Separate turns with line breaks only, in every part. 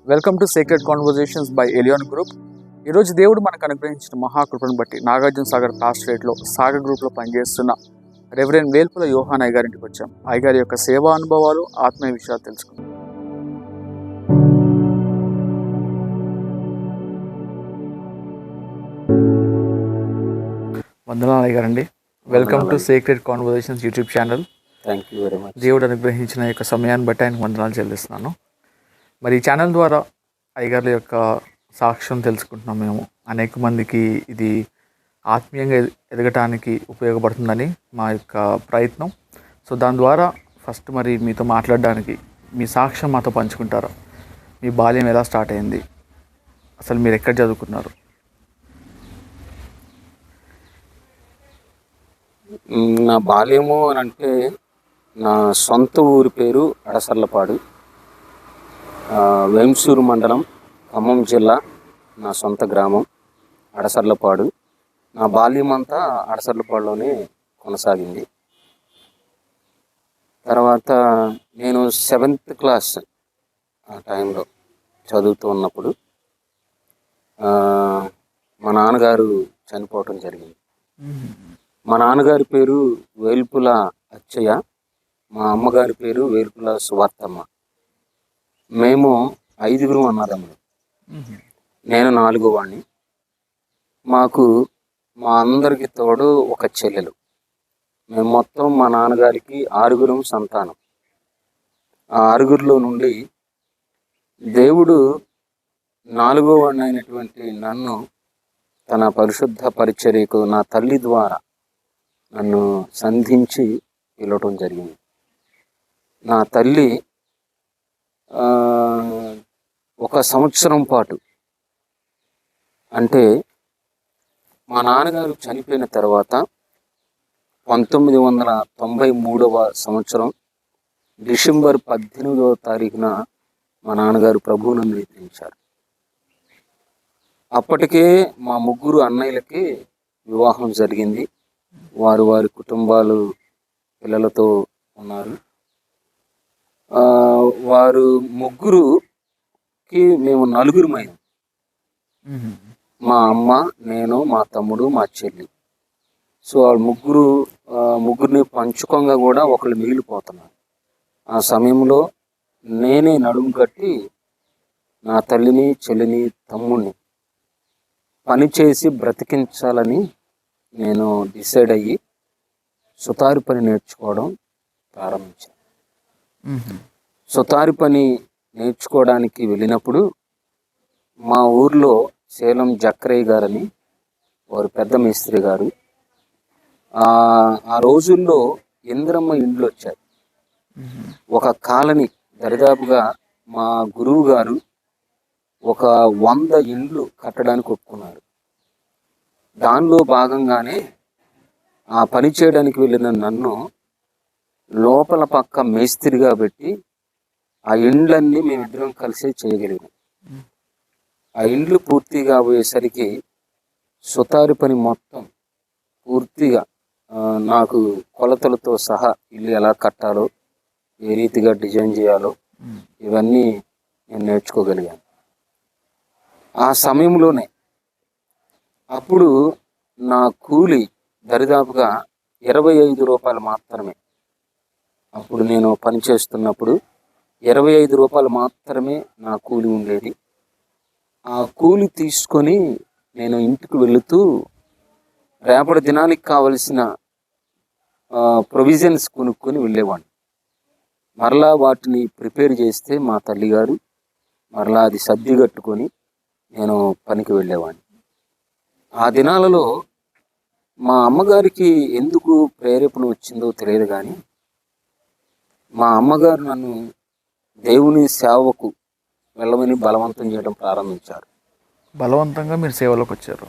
Welcome to secret conversations by Elyon group. ఈరోజు దేవుడు మనకు అనుగ్రహించిన మహాకృపను బట్టి నాగార్జున సాగర్ పాస్టరేట్లో సాగర్ గ్రూప్లో పనిచేస్తున్న రెవరెండ్ వేల్పుల యోహాన్ అయ్యగారింటికి వచ్చాం. అయ్యగారి యొక్క సేవా అనుభవాలు, ఆత్మీయ విషయాలు తెలుసుకుందాం. వందనాలు అయ్యగారండి. Welcome to secret conversations YouTube channel.
Thank you very much.
దేవుడు అనుగ్రహించిన యొక్క సమయాన్ని బట్టి ఆయనకు వందనాలు చెల్లిస్తున్నాను. మరి ఈ ఛానల్ ద్వారా అయ్యగారుల యొక్క సాక్ష్యం తెలుసుకుంటున్నాం. మేము అనేక మందికి ఇది ఆత్మీయంగా ఎదగటానికి ఉపయోగపడుతుందని మా యొక్క ప్రయత్నం. సో దాని ద్వారా ఫస్ట్ మరి మీతో మాట్లాడడానికి మీ సాక్ష్యం మాతో పంచుకుంటారా? మీ బాల్యం ఎలా స్టార్ట్ అయింది, అసలు మీరు ఎక్కడ చదువుకున్నారు?
నా బాల్యము అని అంటే నా సొంత ఊరి పేరు అడసర్లపాడు, వేంసూరు మండలం, ఖమ్మం జిల్లా. నా సొంత గ్రామం అడసర్లపాడు. నా బాల్యం అంతా అడసర్లపాడులోనే కొనసాగింది. తర్వాత నేను 7th క్లాస్ ఆ టైంలో చదువుతూ ఉన్నప్పుడు మా నాన్నగారు చనిపోవటం జరిగింది. మా నాన్నగారి పేరు వేల్పుల అచ్చయ్య, మా అమ్మగారి పేరు వేల్పుల సువార్తమ్మ. మేము 5 అన్నదమ్ములు, నేను 4వ వాడిని. మాకు మా అందరికి తోడు ఒక చెల్లెలు. మేము మొత్తం మా నాన్నగారికి 6 సంతానం. ఆ 6లో నుండి దేవుడు 4వ వాడిని అయినటువంటి నన్ను తన పరిశుద్ధ పరిచర్యకు నా తల్లి ద్వారా నన్ను సంధించి పిలవటం జరిగింది. నా తల్లి 1 సంవత్సరం పాటు, అంటే మా నాన్నగారు చనిపోయిన తర్వాత 1993వ సంవత్సరం డిసెంబర్ 18వ తారీఖున మా నాన్నగారు ప్రభువును నిద్రించారు. అప్పటికే మా 3 అన్నయ్యలకి వివాహం జరిగింది. వారి వారి కుటుంబాలు పిల్లలతో ఉన్నారు. వారు 3కి మేము 4మైంది. మా అమ్మ, నేను, మా తమ్ముడు, మా చెల్లి. సో వాళ్ళు ముగ్గురిని పంచుకోగా కూడా ఒకళ్ళు మిగిలిపోతున్నారు. ఆ సమయంలో నేనే నడుము కట్టి నా తల్లిని, చెల్లిని, తమ్ముడిని పనిచేసి బ్రతికించాలని నేను డిసైడ్ అయ్యి సుతారు పని నేర్చుకోవడం ప్రారంభించాను. సుతారు పని నేర్చుకోవడానికి వెళ్ళినప్పుడు మా ఊర్లో సేలం జక్కరయ్య గారని వారు పెద్ద మేస్త్రి గారు. ఆ రోజుల్లో ఇంద్రమ్మ ఇండ్లు వచ్చాయి. ఒక కాలనీ దరిదాపుగా మా గురువు గారు ఒక 100 ఇండ్లు కట్టడానికి ఒప్పుకున్నారు. దానిలో భాగంగానే ఆ పని చేయడానికి వెళ్ళిన నన్ను లోపల పక్క మేస్త్రిగా పెట్టి ఆ ఇండ్లన్నీ మేమిద్దరం కలిసే చేయగలిగాం. ఆ ఇండ్లు పూర్తిగా పోయేసరికి సుతారు పని మొత్తం పూర్తిగా నాకు కొలతలతో సహా ఇల్లు ఎలా కట్టాలో, ఏ రీతిగా డిజైన్ చేయాలో ఇవన్నీ నేను నేర్చుకోగలిగాను. ఆ సమయంలోనే అప్పుడు నా కూలి దరిదాపుగా 25 రూపాయలు మాత్రమే. అప్పుడు నేను పనిచేస్తున్నప్పుడు 25 రూపాయలు మాత్రమే నా కూలి ఉండేది. ఆ కూలి తీసుకొని నేను ఇంటికి వెళుతూ రేపటి దినానికి కావలసిన ప్రొవిజన్స్ కొనుక్కొని వెళ్ళేవాడిని. మరలా వాటిని ప్రిపేర్ చేస్తే మా తల్లిగారు మరలా అది సర్ది కట్టుకొని నేను పనికి వెళ్ళేవాడిని. ఆ దినాలలో మా అమ్మగారికి ఎందుకు ప్రేరేపణ వచ్చిందో తెలియదు, కానీ మా అమ్మగారు నన్ను దేవుని సేవకు వెళ్ళమని బలవంతం చేయడం ప్రారంభించారు.
బలవంతంగా మీరు సేవలోకి వచ్చారు?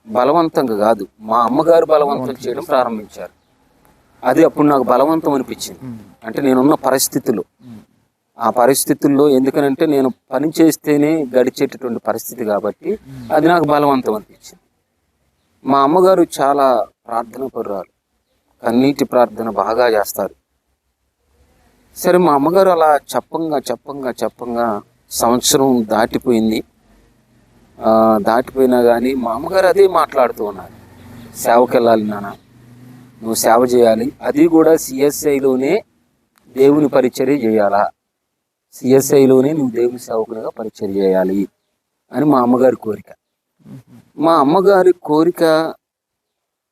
బలవంతంగా కాదు, మా అమ్మగారు బలవంతం చేయడం ప్రారంభించారు. అది అప్పుడు నాకు బలవంతం అనిపించింది. అంటే నేనున్న పరిస్థితుల్లో, ఆ పరిస్థితుల్లో, ఎందుకనంటే నేను పని చేస్తేనే గడిచేటటువంటి పరిస్థితి కాబట్టి అది నాకు బలవంతం అనిపించింది. మా అమ్మగారు చాలా ప్రార్థన పరురాలు, కన్నీటి ప్రార్థన బాగా చేస్తారు. సరే, మా అమ్మగారు అలా చెప్పంగా సంవత్సరం దాటిపోయింది. దాటిపోయినా కానీ మా అమ్మగారు అదే మాట్లాడుతూ ఉన్నారు. సేవకి వెళ్ళాలి నాన్న, నువ్వు సేవ చేయాలి, అది కూడా సిఎస్ఐలోనే దేవుని పరిచర్య చేయాలా, సిఎస్ఐలోనే నువ్వు దేవుని సేవకులుగా పరిచర్య చేయాలి అని మా అమ్మగారి కోరిక. మా అమ్మగారి కోరిక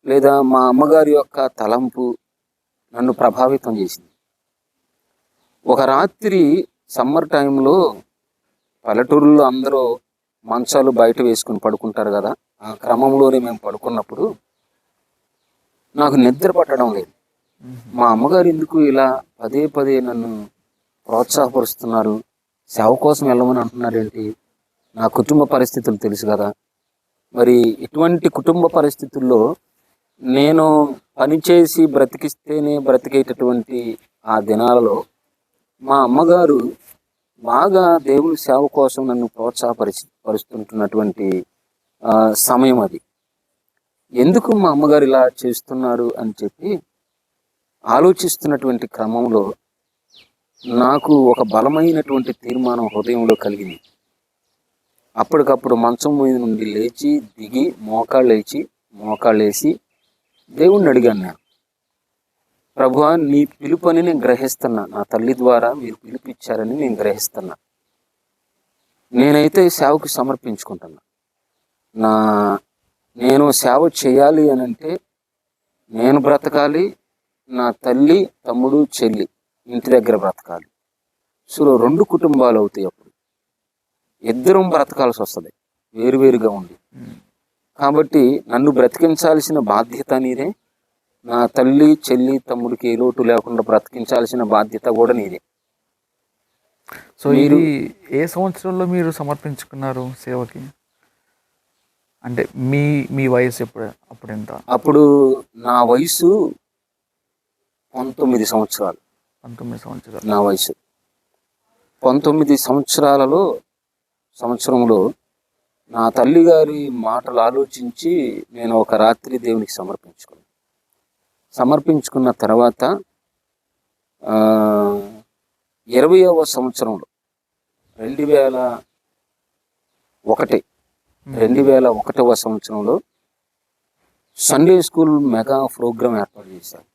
లేదా మా అమ్మగారి యొక్క తలంపు నన్ను ప్రభావితం చేసింది. ఒక రాత్రి సమ్మర్ టైంలో పల్లెటూరులో అందరూ మంచాలు బయట వేసుకుని పడుకుంటారు కదా, ఆ క్రమంలోనే మేము పడుకున్నప్పుడు నాకు నిద్ర పట్టడం లేదు. మా అమ్మగారు ఎందుకు ఇలా పదే పదే నన్ను ప్రోత్సాహపరుస్తున్నారు, సేవ కోసం వెళ్ళమని అంటున్నారేంటి, నా కుటుంబ పరిస్థితులు తెలుసు కదా. మరి ఇటువంటి కుటుంబ పరిస్థితుల్లో నేను పనిచేసి బ్రతికిస్తేనే బ్రతికేటటువంటి ఆ దినాలలో మా అమ్మగారు బాగా దేవుని సేవ కోసం నన్ను పరుస్తుంటున్నటువంటి సమయం అది. ఎందుకు మా అమ్మగారు ఇలా చేస్తున్నారు అని చెప్పి ఆలోచిస్తున్నటువంటి క్రమంలో నాకు ఒక బలమైనటువంటి తీర్మానం హృదయంలో కలిగింది. అప్పటికప్పుడు మంచం మీద నుండి లేచి దిగి మోకాళ్ళేసి దేవుణ్ణి అడిగాను. నేను, ప్రభువా, నీ పిలుపని నేను గ్రహిస్తున్నా, నా తల్లి ద్వారా మీరు పిలుపిచ్చారని నేను గ్రహిస్తున్నా. నేనైతే సేవకు సమర్పించుకుంటున్నా. నేను సేవ చేయాలి అని అంటే నేను బ్రతకాలి, నా తల్లి, తమ్ముడు, చెల్లి ఇంటి దగ్గర బ్రతకాలి. సో 2 కుటుంబాలు అవుతాయి. అప్పుడు ఇద్దరం బ్రతకాల్సి వస్తుంది వేరువేరుగా ఉండి. కాబట్టి నన్ను బ్రతికించాల్సిన బాధ్యత నీదే, నా తల్లి, చెల్లి, తమ్ముడికి ఏ లోటు లేకుండా బ్రతికించాల్సిన బాధ్యత కూడా నీదే.
సో ఇది ఏ సంవత్సరంలో మీరు సమర్పించుకున్నారు సేవకి? అంటే మీ వయసు అప్పుడు ఎంత?
అప్పుడు నా వయసు 19 సంవత్సరాలు.
19 సంవత్సరాలు
నా వయసు. 19 సంవత్సరంలో నా తల్లి గారి మాటలు ఆలోచించి నేను ఒక రాత్రి దేవునికి సమర్పించుకున్న తర్వాత 20వ సంవత్సరంలో 2001వ సంవత్సరంలో సండే స్కూల్ మెగా ప్రోగ్రాం ఏర్పాటు చేశారు.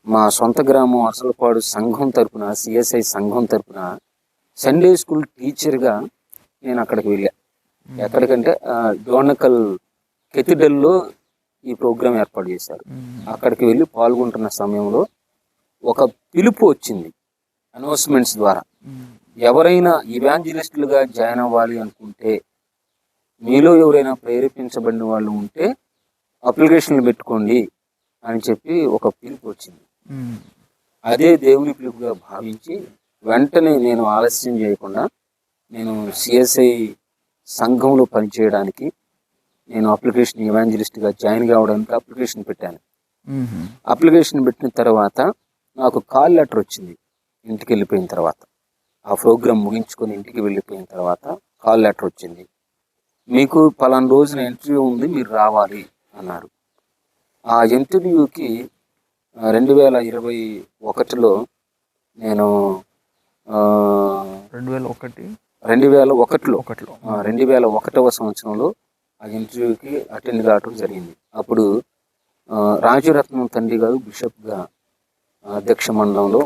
మా సొంత గ్రామం అసలపాడు సంఘం తరపున, సిఎస్ఐ సంఘం తరపున సండే స్కూల్ టీచర్గా నేను అక్కడికి వెళ్ళా. ఎక్కడికంటే డోనకల్ కెథిడ్రల్లో ఈ ప్రోగ్రాం ఏర్పాటు చేశారు. అక్కడికి వెళ్ళి పాల్గొంటున్న సమయంలో ఒక పిలుపు వచ్చింది అనౌన్స్మెంట్స్ ద్వారా. ఎవరైనా ఇవాంజలిస్టులుగా జాయిన్ అవ్వాలి అనుకుంటే, మీలో ఎవరైనా ప్రేరేపించబడిన వాళ్ళు ఉంటే అప్లికేషన్లు పెట్టుకోండి అని చెప్పి ఒక పిలుపు వచ్చింది. అదే దేవుని పిలుపుగా భావించి వెంటనే నేను ఆలస్యం చేయకుండా నేను సిఎస్ఐ సంఘంలో పనిచేయడానికి నేను ఇవాంజలిస్ట్గా జాయిన్ కావడానికి అప్లికేషన్ పెట్టాను. అప్లికేషన్ పెట్టిన తర్వాత నాకు కాల్ లెటర్ వచ్చింది. ఇంటికి వెళ్ళిపోయిన తర్వాత, ఆ ప్రోగ్రాం ముగించుకొని ఇంటికి వెళ్ళిపోయిన తర్వాత కాల్ లెటర్ వచ్చింది. మీకు పలానా రోజున ఇంటర్వ్యూ ఉంది, మీరు రావాలి అన్నారు. ఆ ఇంటర్వ్యూకి 2021లో నేను 2001వ సంవత్సరంలో ఆ ఇంటర్వ్యూకి అటెండ్ కావడం జరిగింది. అప్పుడు రాజరత్నం తండ్రి గారు బిషప్గా అధ్యక్ష మండలంలో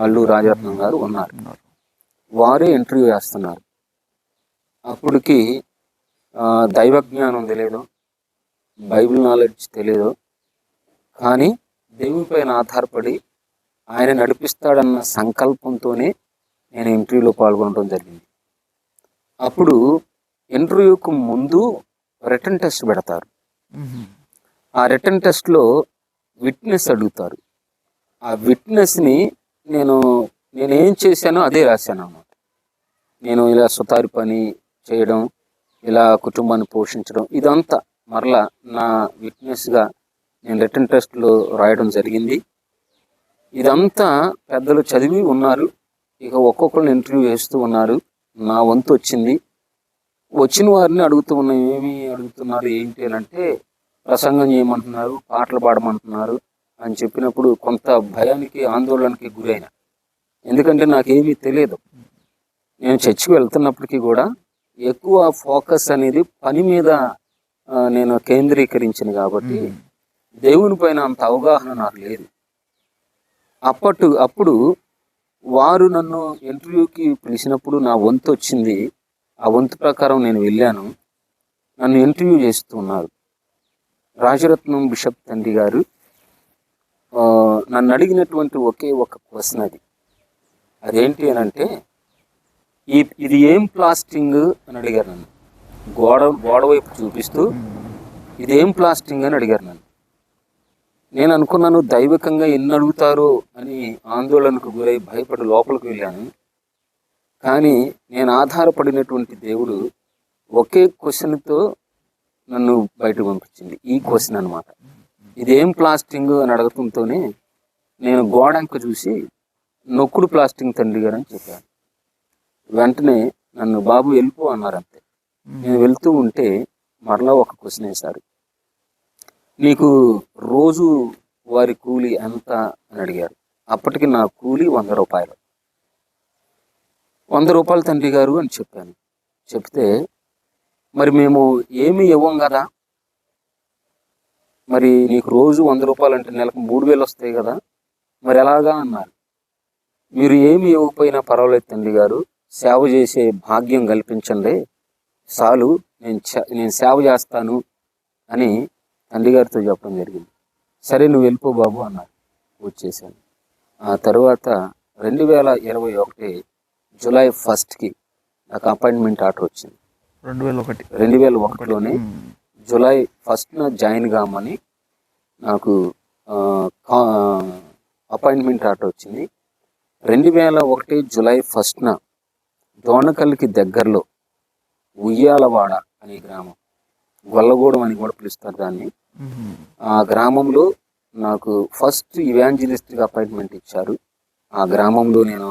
అల్లు రాజరత్నం గారు ఉన్నారు. వారే ఇంటర్వ్యూ వేస్తున్నారు. అప్పటికి దైవజ్ఞానం తెలియదు, బైబిల్ నాలెడ్జ్ తెలియదు, కానీ దేవుని పైన ఆధారపడి ఆయన నడిపిస్తాడన్న సంకల్పంతోనే నేను ఇంటర్వ్యూలో పాల్గొనడం జరిగింది. అప్పుడు ఇంటర్వ్యూకు ముందు రిటన్ టెస్ట్ పెడతారు. ఆ రిటన్ టెస్ట్లో విట్నెస్ అడుగుతారు. ఆ విట్నెస్ని నేనేం చేశానో అదే రాశాను అన్నమాట. నేను ఇలా సుతారి పని చేయడం, ఇలా కుటుంబాన్ని పోషించడం, ఇదంతా మరలా నా విట్నెస్గా నేను రిటన్ టెస్ట్లో రాయడం జరిగింది. ఇదంతా పెద్దలు చదివి ఉన్నారు. ఇక ఒక్కొక్కరిని ఇంటర్వ్యూ వేస్తూ ఉన్నారు. నా వంతు వచ్చింది. వచ్చిన వారిని అడుగుతూ ఉన్నాం, ఏమి అడుగుతున్నారు ఏంటి అని అంటే, ప్రసంగం చేయమంటున్నారు, పాటలు పాడమంటున్నారు అని చెప్పినప్పుడు కొంత భయానికి, ఆందోళనకి గురైన. ఎందుకంటే నాకేమీ తెలియదు. నేను చర్చికి వెళ్తున్నప్పటికీ కూడా ఎక్కువ ఫోకస్ అనేది పని మీద నేను కేంద్రీకరించిన కాబట్టి దేవుని పైన అంత అవగాహన నాకు లేదు. అప్పుడు వారు నన్ను ఇంటర్వ్యూకి పిలిచినప్పుడు నా వంతు వచ్చింది. ఆ వంతు ప్రకారం నేను వెళ్ళాను. నన్ను ఇంటర్వ్యూ చేస్తున్నారు. రాజరత్నం బిషప్ తండ్రి గారు నన్ను అడిగినటువంటి ఒకే ఒక క్వశ్చన్ అదేంటి అని అంటే, ఇది ఏం ప్లాస్టింగ్ అని అడిగారు నన్ను. గోడ వైపు చూపిస్తూ ఇది ఏం ప్లాస్టింగ్ అని అడిగారు నన్ను. నేను అనుకున్నాను దైవికంగా ఎన్ని అడుగుతారో అని ఆందోళనకు గురై భయపడి లోపలికి వెళ్ళాను. కానీ నేను ఆధారపడినటువంటి దేవుడు ఒకే క్వశ్చన్తో నన్ను బయటకు పంపించింది. ఈ క్వశ్చన్ అనమాట. ఇదేం ప్లాస్టింగ్ అని అడగటంతోనే నేను గోడంక చూసి నొక్కుడు ప్లాస్టింగ్ తండ్రి గారు అని చెప్పాను. వెంటనే నన్ను బాబు వెళ్ళిపో అన్నారంతే. నేను వెళ్తూ ఉంటే మరలా ఒక క్వశ్చన్ వేశారు. నీకు రోజు వారి కూలి ఎంత అని అడిగారు. అప్పటికి నా కూలి 100 రూపాయలు. 100 రూపాయలు తండ్రి గారు అని చెప్పాను. చెప్తే మరి మేము ఏమీ ఇవ్వం కదా, మరి నీకు రోజు 100 రూపాయలు అంటే నెలకు 3000 వస్తాయి కదా, మరి ఎలాగా అన్నారు. మీరు ఏమి ఇవ్వకపోయినా పర్వాలేదు తండ్రి గారు, సేవ చేసే భాగ్యం కల్పించండి చాలు, నేను సేవ చేస్తాను అని తండ్రి గారితో చెప్పడం జరిగింది. సరే నువ్వు వెళ్ళిపో బాబు అన్నారు. వచ్చేసాను. ఆ తర్వాత 2021 జూలై 1కి నాకు అపాయింట్మెంట్ ఆర్డర్ వచ్చింది. 2001లోనే జూలై 1న జాయిన్ కామని నాకు అపాయింట్మెంట్ ఆర్డర్ వచ్చింది. 2001 జూలై 1న దోనకల్లికి దగ్గరలో ఉయ్యాలవాడ అనే గ్రామం, గొల్లగూడెం అని కూడా పిలుస్తారు దాన్ని. ఆ గ్రామంలో నాకు ఫస్ట్ ఇవాంజలిస్ట్గా అపాయింట్మెంట్ ఇచ్చారు. ఆ గ్రామంలో నేను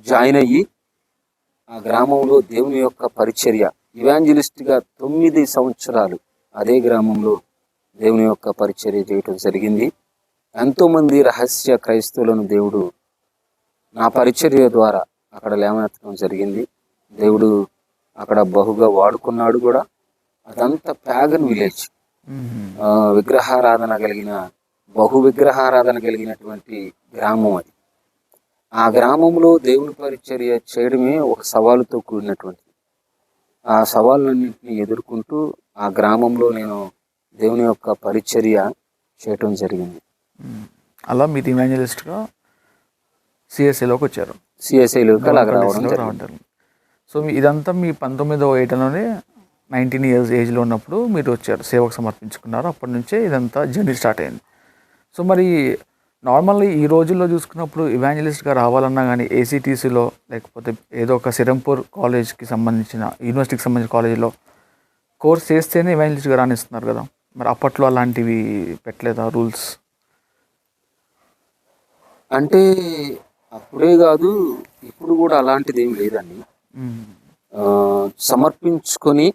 జాయిన్ అయ్యి ఆ గ్రామంలో దేవుని యొక్క పరిచర్య ఇవాంజలిస్ట్గా 9 సంవత్సరాలు అదే గ్రామంలో దేవుని యొక్క పరిచర్య చేయటం జరిగింది. ఎంతోమంది రహస్య క్రైస్తవులను దేవుడు నా పరిచర్య ద్వారా అక్కడ లేవనెత్తడం జరిగింది. దేవుడు అక్కడ బహుగా వాడుకున్నాడు కూడా. అదంతా ప్యాగన్ విలేజ్, విగ్రహారాధన కలిగిన విగ్రహారాధన కలిగినటువంటి గ్రామం అది. ఆ గ్రామంలో దేవుని పరిచర్య చేయడమే ఒక సవాలుతో కూడినటువంటిది. ఆ సవాళ్ళన్నింటినీ ఎదుర్కొంటూ ఆ గ్రామంలో నేను దేవుని యొక్క పరిచర్య చేయటం జరిగింది.
అలా మీరు ఇవాంజలిస్ట్గా సిఎస్ఐలోకి వచ్చారు.
సిఎస్ఐలోకి అలా రావడం.
సో ఇదంతా మీ 19వ ఏటలోనే 19 ఇయర్స్ ఏజ్లో ఉన్నప్పుడు మీరు వచ్చారు, సేవకు సమర్పించుకున్నారు. అప్పటి నుంచే ఇదంతా జర్నీ స్టార్ట్ అయింది. సో మరి నార్మల్లీ ఈ రోజుల్లో చూసుకున్నప్పుడు ఇవాంజలిస్ట్గా రావాలన్నా కానీ ఏసీటీసీలో లేకపోతే ఏదో ఒక సిరంపూర్ కాలేజ్కి సంబంధించిన యూనివర్సిటీకి సంబంధించిన కాలేజీలో కోర్స్ చేస్తేనే ఇవాంజలిస్ట్గా రాణిస్తున్నారు కదా. మరి అప్పట్లో అలాంటివి పెట్టలేదా రూల్స్?
అంటే అప్పుడే కాదు, ఇప్పుడు కూడా అలాంటిది ఏం లేదండి. సమర్పించుకొని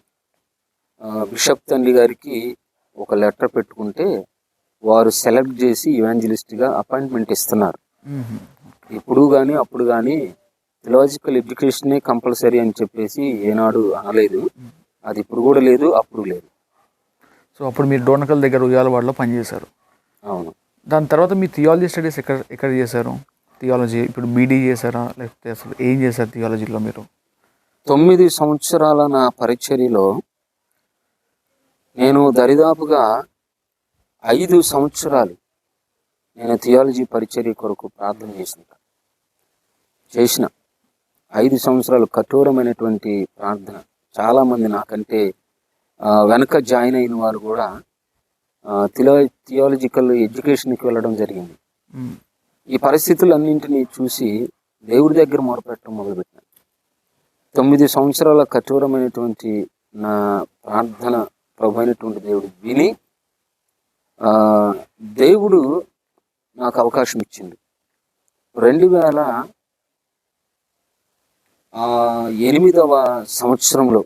బిషప్ తండ్రి గారికి ఒక లెటర్ పెట్టుకుంటే వారు సెలెక్ట్ చేసి ఇవాంజలిస్ట్గా అపాయింట్మెంట్ ఇస్తున్నారు. ఇప్పుడు కానీ అప్పుడు కానీ థియలాజికల్ ఎడ్యుకేషనే కంపల్సరీ అని చెప్పేసి ఏనాడు అనలేదు. అది ఇప్పుడు కూడా లేదు, అప్పుడు లేదు.
సో అప్పుడు మీరు డోనకల్ దగ్గర ఉయ్యాలవాడలో పనిచేశారు.
అవును.
దాని తర్వాత మీ థియాలజీ స్టడీస్ ఎక్కడ చేశారు? థియాలజీ ఇప్పుడు బీడీ చేశారా, లేకపోతే అసలు ఏం చేశారు థియాలజీలో మీరు?
9 సంవత్సరాల నా పరిచర్యలో నేను దరిదాపుగా 5 సంవత్సరాలు నేను థియాలజీ పరిచర్య కొరకు ప్రార్థన చేసిన 5 సంవత్సరాలు కఠోరమైనటువంటి ప్రార్థన. చాలామంది నాకంటే వెనక జాయిన్ అయిన వారు కూడా థియాలజికల్ ఎడ్యుకేషన్కి వెళ్ళడం జరిగింది. ఈ పరిస్థితులన్నింటినీ చూసి దేవుడి దగ్గర మొరపెట్టడం మొదలుపెట్టాను. 9 సంవత్సరాల కఠోరమైనటువంటి నా ప్రార్థన ప్రభు అయినటువంటి దేవుడు విని దేవుడు నాకు అవకాశం ఇచ్చింది. 2008వ సంవత్సరంలో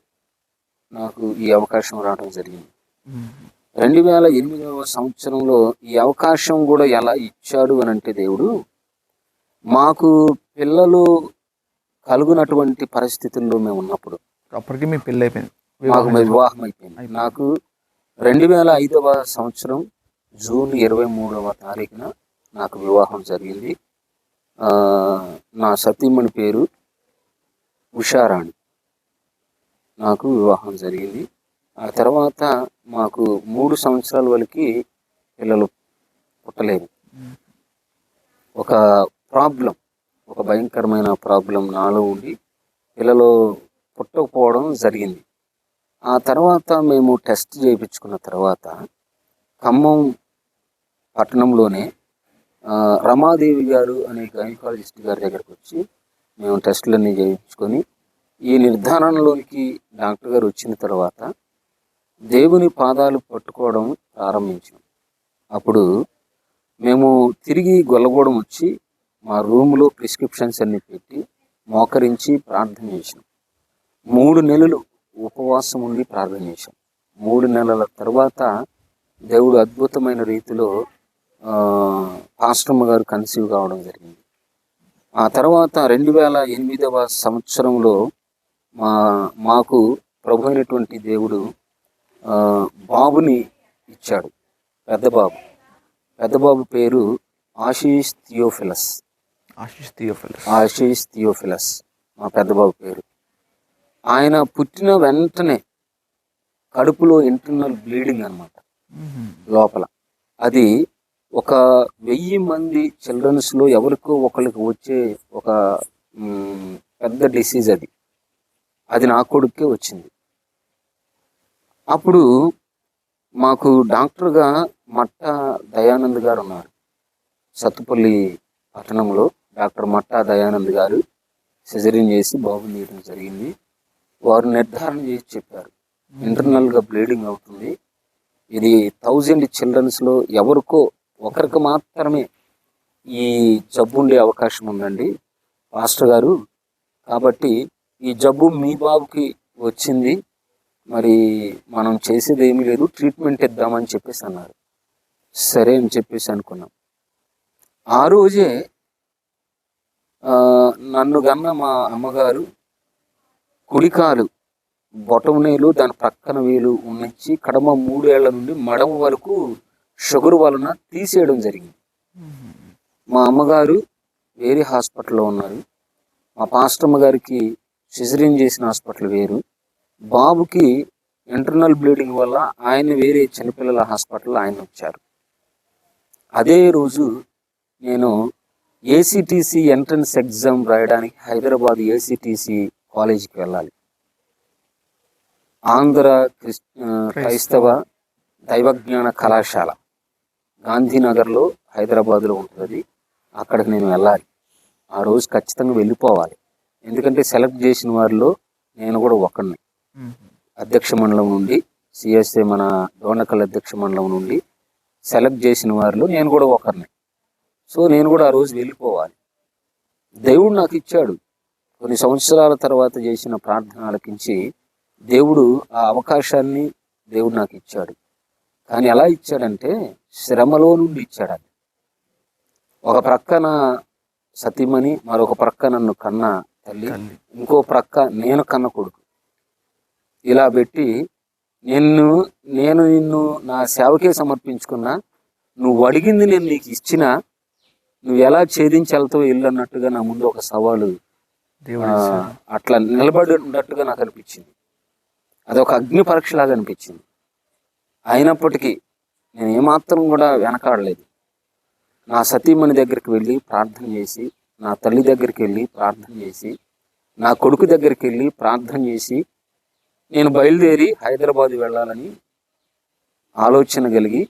నాకు ఈ అవకాశం రావడం జరిగింది. 2008వ సంవత్సరంలో ఈ అవకాశం కూడా ఎలా ఇచ్చాడు అని అంటే, దేవుడు మాకు పిల్లలు కలుగునటువంటి పరిస్థితుల్లో మేము ఉన్నప్పుడు
అప్పటికి మీ పెళ్ళి అయిపోయింది,
మాకు వివాహం అయిపోయింది. నాకు 2005వ సంవత్సరం జూన్ 23వ తారీఖున నాకు వివాహం జరిగింది. నా సతీమణి పేరు ఉషారాణి. నాకు వివాహం జరిగింది. ఆ తర్వాత మాకు 3 సంవత్సరాల వరకు పిల్లలు పుట్టలేదు. ఒక ప్రాబ్లం, ఒక భయంకరమైన ప్రాబ్లం నాలో ఉండి పిల్లలు పుట్టకపోవడం జరిగింది. ఆ తర్వాత మేము టెస్ట్ చేయించుకున్న తర్వాత ఖమ్మం పట్టణంలోనే రమాదేవి గారు అనే గైనకాలజిస్ట్ గారి దగ్గరకు వచ్చి మేము టెస్టులన్నీ చేయించుకొని ఈ నిర్ధారణలోనికి డాక్టర్ గారు వచ్చిన తర్వాత దేవుని పాదాలు పట్టుకోవడం ప్రారంభించాం. అప్పుడు మేము తిరిగి గొల్లగూడెం వచ్చి మా రూమ్లో ప్రిస్క్రిప్షన్స్ అన్ని పెట్టి మోకరించి ప్రార్థన చేసాం. 3 నెలలు ఉపవాసం ఉండి ప్రార్థన చేశాం. 3 నెలల తర్వాత దేవుడు అద్భుతమైన రీతిలో పాస్టమ్మ గారు కన్సీవ్ కావడం జరిగింది. ఆ తర్వాత 2008వ సంవత్సరంలో మాకు ప్రభు అయినటువంటి దేవుడు బాబుని ఇచ్చాడు. పెద్ద బాబు పేరు ఆశీష్ థియోఫిలస్ మా పెద్ద బాబు పేరు. ఆయన పుట్టిన వెంటనే కడుపులో ఇంటర్నల్ బ్లీడింగ్ అన్నమాట, లోపల. అది ఒక 1000 మంది చిల్డ్రన్స్లో ఎవరికో ఒకరికి వచ్చే ఒక పెద్ద డిసీజ్. అది నా కొడుకే వచ్చింది. అప్పుడు మాకు డాక్టర్గా మట్టా దయానంద్ గారు ఉన్నారు. సత్తుపల్లి పట్టణంలో డాక్టర్ మట్టా దయానంద్ గారు సిజరీన్ చేసి బాబుని తీయడం జరిగింది. వారు నిర్ధారణ చేసి చెప్పారు, ఇంటర్నల్గా బ్లీడింగ్ అవుతుంది. ఇది 1000 చిల్డ్రన్స్లో ఎవరికో ఒకరికి మాత్రమే ఈ జబ్బు ఉండే అవకాశం ఉందండి పాస్టర్ గారు. కాబట్టి ఈ జబ్బు మీ బాబుకి వచ్చింది, మరి మనం చేసేది ఏమీ లేదు, ట్రీట్మెంట్ ఇద్దామని చెప్పేసి అన్నారు. సరే అని చెప్పేసి అనుకున్నాం. ఆ రోజే నన్ను గన్న మా అమ్మగారు కుడికాలు బొటమనేలు దాని ప్రక్కన వేలు ఉన్నించి కడమ 3 ఏళ్ల నుండి మడమ వరకు షుగర్ వలన తీసేయడం జరిగింది. మా అమ్మగారు వేరే హాస్పిటల్లో ఉన్నారు. మా పాస్టమ్మ గారికి సిజరీన్ చేసిన హాస్పిటల్ వేరు. బాబుకి ఇంటర్నల్ బ్లీడింగ్ వల్ల ఆయన వేరే చిన్నపిల్లల హాస్పిటల్ ఆయన వచ్చారు. అదే రోజు నేను ఏసీటీసీ ఎంట్రన్స్ ఎగ్జామ్ రాయడానికి హైదరాబాద్ ఏసీటీసీ కాలేజీకి వెళ్ళాలి. ఆంధ్ర క్రైస్తవ దైవజ్ఞాన కళాశాల గాంధీనగర్లో హైదరాబాద్లో ఉంటుంది. అక్కడికి నేను వెళ్ళాలి. ఆ రోజు ఖచ్చితంగా వెళ్ళిపోవాలి. ఎందుకంటే సెలెక్ట్ చేసిన వారిలో నేను కూడా ఒకడిని. అధ్యక్ష మండలం నుండి, సిఎస్ఏ మన డోనకల్ అధ్యక్ష మండలం నుండి సెలెక్ట్ చేసిన వారిలో నేను కూడా ఒకరిని. సో నేను కూడా ఆ రోజు వెళ్ళిపోవాలి. దేవుడు నాకు ఇచ్చాడు. కొన్ని సంవత్సరాల తర్వాత చేసిన ప్రార్థన ఆలకించి దేవుడు ఆ అవకాశాన్ని దేవుడు నాకు ఇచ్చాడు. కానీ ఎలా ఇచ్చాడంటే శ్రమలో నుండి ఇచ్చాడు. అది ఒక ప్రక్కన సతీమణి, మరొక ప్రక్క నన్ను కన్న తల్లి, ఇంకో ప్రక్క నేను కన్న కొడుకు. ఇలా పెట్టి నేను నిన్ను నా సేవకే సమర్పించుకున్నా, నువ్వు అడిగింది నేను నీకు ఇచ్చినా నువ్వు ఎలా ఛేదించి వెళ్తావు ఇల్లు అన్నట్టుగా నా ముందు ఒక సవాలు అట్లా నిలబడి ఉన్నట్టుగా నాకు అనిపించింది. అదొక అగ్ని పరీక్షలాగా అనిపించింది. అయినప్పటికీ నేను ఏమాత్రం కూడా వెనకాడలేదు. నా సతీమణి దగ్గరికి వెళ్ళి ప్రార్థన చేసి, నా తల్లి దగ్గరికి వెళ్ళి ప్రార్థన చేసి, నా కొడుకు దగ్గరికి వెళ్ళి ప్రార్థన చేసి నేను బయలుదేరి హైదరాబాద్ వెళ్ళాలని ఆలోచన కలిగి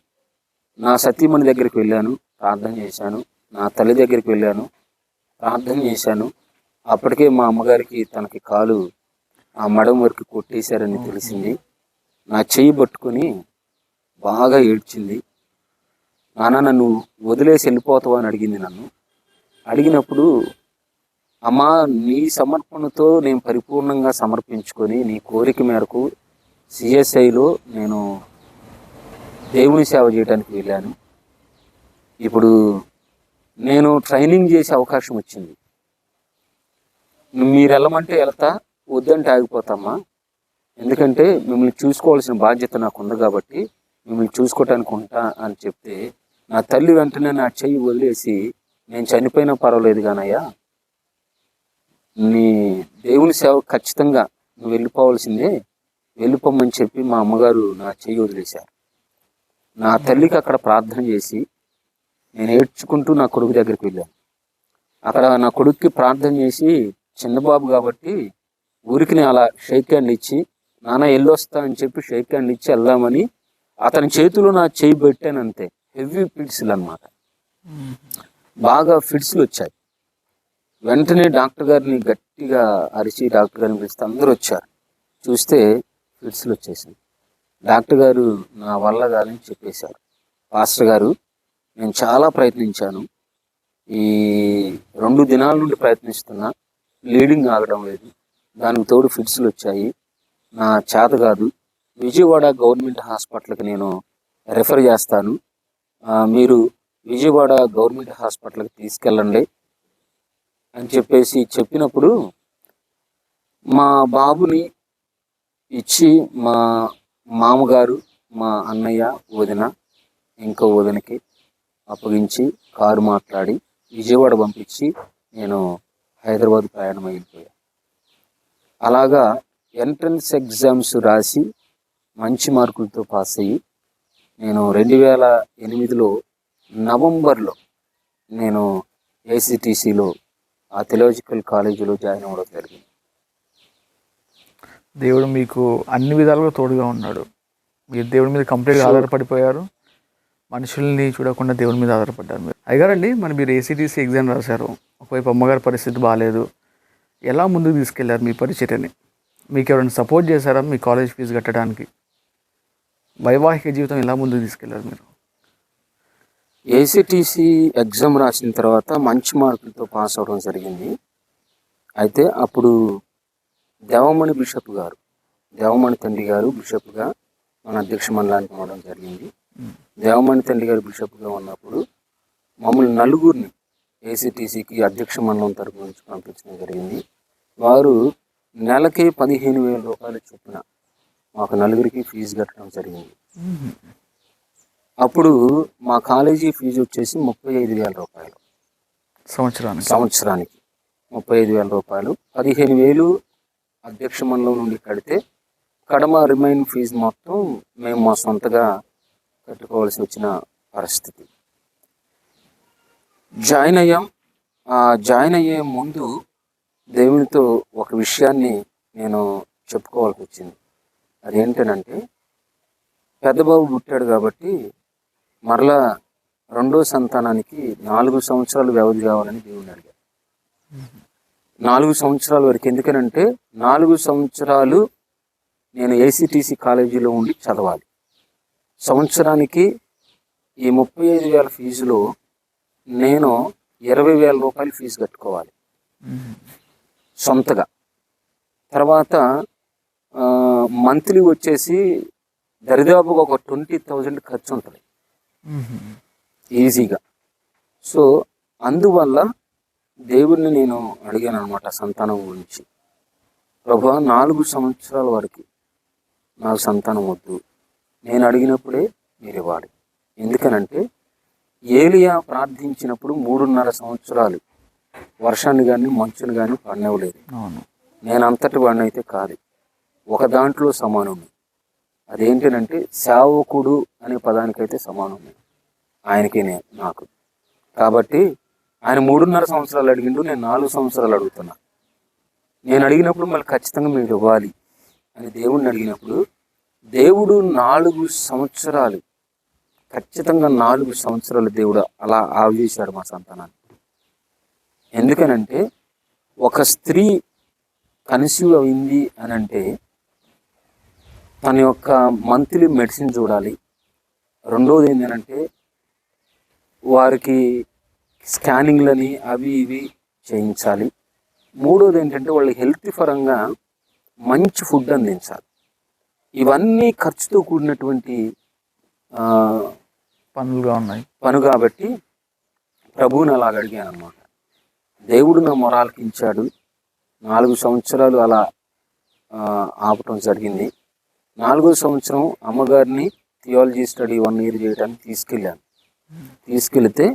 నా సతీమణి దగ్గరికి వెళ్ళాను, ప్రార్థన చేశాను. నా తల్లి దగ్గరికి వెళ్ళాను, ప్రార్థన చేశాను. అప్పటికే మా అమ్మగారికి తనకి కాలు ఆ మడం వరకు కొట్టేశారని తెలిసింది. నా చెయ్యి పట్టుకొని బాగా ఏడ్చింది. నాన్న నన్ను వదిలేసి వెళ్ళిపోతావా అని అడిగింది. నన్ను అడిగినప్పుడు, అమ్మా నీ సమర్పణతో నేను పరిపూర్ణంగా సమర్పించుకొని నీ కోరిక మేరకు సిఎస్ఐలో నేను దేవుని సేవ చేయడానికి వెళ్ళాను. ఇప్పుడు నేను ట్రైనింగ్ చేసే అవకాశం వచ్చింది. మీరు వెళ్ళమంటే వెళ్తా, వద్దంటే ఆగిపోతామ్మా. ఎందుకంటే మిమ్మల్ని చూసుకోవాల్సిన బాధ్యత నాకు ఉంది కాబట్టి మిమ్మల్ని చూసుకోవటానికి ఉంటా అని చెప్తే, నా తల్లి వెంటనే నా చెయ్యి వదిలేసి, నేను చనిపోయినా పర్వాలేదు కానయ్యా, నీ దేవుని సేవ ఖచ్చితంగా నువ్వు వెళ్ళిపోవాల్సిందే, వెళ్ళిపోమని చెప్పి మా అమ్మగారు నా చెయ్యి వదిలేశారు. నా తల్లికి అక్కడ ప్రార్థన చేసి నేను ఏడ్చుకుంటూ నా కొడుకు దగ్గరికి వెళ్ళాను. అక్కడ నా కొడుక్కి ప్రార్థన చేసి, చిన్నబాబు కాబట్టి ఊరికి నేను అలా షేక్ హ్యాండ్ ఇచ్చి, నాన్న వెళ్ళొస్తా అని చెప్పి షేక్ హ్యాండ్ ఇచ్చి వెళ్దామని అతని చేతిలో నా చేయి పెట్టాను. అంతే, హెవీ ఫిట్స్లు అనమాట, బాగా ఫిట్స్లు వచ్చాయి. వెంటనే డాక్టర్ గారిని గట్టిగా అరిచి డాక్టర్ గారిని పిలిస్తే అందరూ వచ్చారు. చూస్తే ఫిట్స్లు వచ్చేసింది. డాక్టర్ గారు నా వల్ల కాదని చెప్పేశారు. పాస్టర్ గారు, నేను చాలా ప్రయత్నించాను, ఈ 2 దినాల నుండి ప్రయత్నిస్తున్నా, బ్లీడింగ్ ఆగడం లేదు, దానికి తోడు ఫిట్స్లు వచ్చాయి, నా చేత కాదు, విజయవాడ గవర్నమెంట్ హాస్పిటల్కి నేను రెఫర్ చేస్తాను, మీరు విజయవాడ గవర్నమెంట్ హాస్పిటల్కి తీసుకెళ్ళండి అని చెప్పేసి చెప్పినప్పుడు, మా బాబుని ఇచ్చి మా మామగారు, మా అన్నయ్య, వదిన, ఇంకో వదినకి అప్పగించి కారు మాట్లాడి విజయవాడ పంపించి నేను హైదరాబాద్ ప్రయాణం అయిపోయాను. అలాగా ఎంట్రన్స్ ఎగ్జామ్స్ రాసి మంచి మార్కులతో పాస్ అయ్యి నేను 2008లో నవంబర్లో నేను ఏసీటీసీలో ఆ థియోలాజికల్ కాలేజీలో జాయిన్ అవ్వడం జరిగింది.
దేవుడు మీకు అన్ని విధాలుగా తోడుగా ఉన్నాడు. మీరు దేవుడి మీద కంప్లీట్గా ఆధారపడిపోయారు, మనుషుల్ని చూడకుండా దేవుడి మీద ఆధారపడ్డారు మీరు. అయ్యారండి, మీరు ఏసీటీసీ ఎగ్జామ్ రాశారు, ఒకవైపు అమ్మగారి పరిస్థితి బాగాలేదు, ఎలా ముందుకు తీసుకెళ్లారు మీ పరిచర్యని? మీకు ఎవరైనా సపోర్ట్ చేశారా మీ కాలేజ్ ఫీజు కట్టడానికి? వైవాహిక జీవితం ఎలా ముందుకు తీసుకెళ్లారు మీరు?
ఏసీటీసీ ఎగ్జామ్ రాసిన తర్వాత మంచి మార్కులతో పాస్ అవడం జరిగింది. అయితే అప్పుడు దేవమణి బిషప్ గారు, దేవమణి తండ్రి గారు బిషప్గా మన అధ్యక్ష మండలానికి రావడం జరిగింది. దేవమణి తండ్రి గారు బిషప్గా ఉన్నప్పుడు మమ్మల్ని నలుగురిని ఏసీటీసీకి అధ్యక్ష మండలం తరపు నుంచి పంపించడం జరిగింది. వారు నెలకి 15,000 రూపాయలు చొప్పున మాకు నలుగురికి ఫీజు కట్టడం జరిగింది. అప్పుడు మా కాలేజీ ఫీజు వచ్చేసి 35,000 రూపాయలు సంవత్సరానికి 35,000 రూపాయలు. 15,000 అధ్యక్ష మండలం నుండి కడితే కడమ రిమైన్ ఫీజు మొత్తం మేము మా సొంతగా కట్టుకోవాల్సి వచ్చిన పరిస్థితి. జాయిన్ అయ్యాం. జాయిన్ అయ్యే ముందు దేవునితో ఒక విషయాన్ని నేను చెప్పుకోవాల్సి వచ్చింది. అదేంటనంటే, పెద్ద బాబు పుట్టాడు కాబట్టి మరలా రెండో సంతానానికి 4 సంవత్సరాలు వ్యవధి కావాలని దేవుని అడిగారు. 4 సంవత్సరాల వరకు. ఎందుకనంటే 4 సంవత్సరాలు నేను ఏసీటీసీ కాలేజీలో ఉండి చదవాలి. సంవత్సరానికి ఈ 35,000 ఫీజులో నేను 20,000 రూపాయలు ఫీజు కట్టుకోవాలి సొంతగా. తర్వాత మంత్లీ వచ్చేసి దరిదాపుగా ఒక 20,000 ఖర్చు ఉంటుంది ఈజీగా. సో అందువల్ల దేవుడిని నేను అడిగాను అనమాట సంతానం గురించి. ప్రభువా, 4 సంవత్సరాల వరకు నాకు సంతానం వద్దు, నేను అడిగినప్పుడే మీరు ఇవ్వాలి. ఎందుకనంటే ఏలియా ప్రార్థించినప్పుడు 3.5 సంవత్సరాలు వర్షాన్ని కానీ మంచుని కానీ పడినవ్వలేదు. నేను అంతటి వాడిని అయితే కాదు, ఒక దాంట్లో సమానం. అదేంటంటే సేవకుడు అనే పదానికైతే సమానం ఆయనకి నాకు. కాబట్టి ఆయన 3.5 సంవత్సరాలు అడిగిండు, నేను 4 సంవత్సరాలు అడుగుతున్నా. నేను అడిగినప్పుడు మళ్ళీ ఖచ్చితంగా మీరు ఇవ్వాలి అని దేవుడిని అడిగినప్పుడు దేవుడు 4 సంవత్సరాలు, ఖచ్చితంగా 4 సంవత్సరాలు దేవుడు అలా ఆవేశాడు మా సంతానాన్ని. ఎందుకనంటే ఒక స్త్రీ కన్సీవ్ అయింది అని అంటే తన యొక్క మంత్లీ మెడిసిన్ చూడాలి. రెండోది ఏంటంటే వారికి స్కానింగ్లని అవి ఇవి చేయించాలి. మూడోది ఏంటంటే వాళ్ళ హెల్త్ పరంగా మంచి ఫుడ్ అందించాలి. ఇవన్నీ ఖర్చుతో కూడినటువంటి పను కాబట్టి ప్రభువుని అలాగ అడిగాను అనమాట. దేవుడు నా మొరాలకించాడు. 4 సంవత్సరాలు అలా ఆపటం జరిగింది. 4వ సంవత్సరం అమ్మగారిని థియాలజీ స్టడీ 1 ఇయర్ చేయడానికి తీసుకెళ్ళాను. తీసుకెళ్తే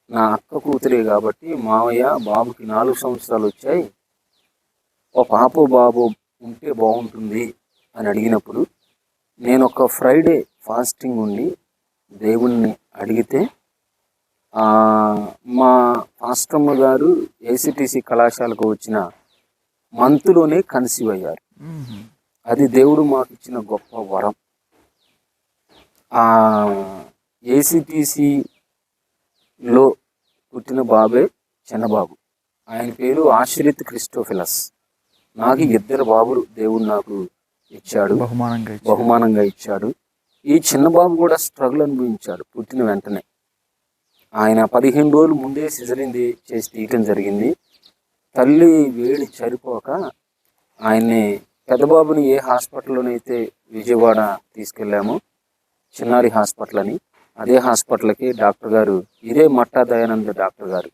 నా అక్క కూతురే కాబట్టి, మావయ్య బాబుకి 4 సంవత్సరాలు వచ్చాయి, ఓ పాపో బాబు ఉంటే బాగుంటుంది అని అడిగినప్పుడు నేను ఒక ఫ్రైడే ఫాస్టింగ్ ఉండి దేవుణ్ణి అడిగితే మా పాస్టమ్మ గారు ఏసీటీసీ కళాశాలకు వచ్చిన మంత్లోనే కన్సీవ్ అయ్యారు. అది దేవుడు మాకు ఇచ్చిన గొప్ప వరం. ఏసీటీసీలో పుట్టిన బాబే చిన్నబాబు. ఆయన పేరు ఆశ్రిత్ క్రిస్టోఫిలస్. నాకు 2 బాబులు దేవుడు నాకు ఇచ్చాడు, బహుమానంగా ఇచ్చాడు. ఈ చిన్న బాబు కూడా స్ట్రగుల్ అనుభవించాడు పుట్టిన వెంటనే. ఆయన 15 రోజులు ముందే సిజరింగ్ చేసి తీయటం జరిగింది. తల్లి వేడి సరిపోక ఆయన్ని పెద్దబాబుని ఏ హాస్పిటల్లోనైతే విజయవాడ తీసుకెళ్ళామో, చిన్నారి హాస్పిటల్ అని, అదే హాస్పిటల్కి డాక్టర్ గారు, ఇదే మట్టా దయానంద డాక్టర్ గారు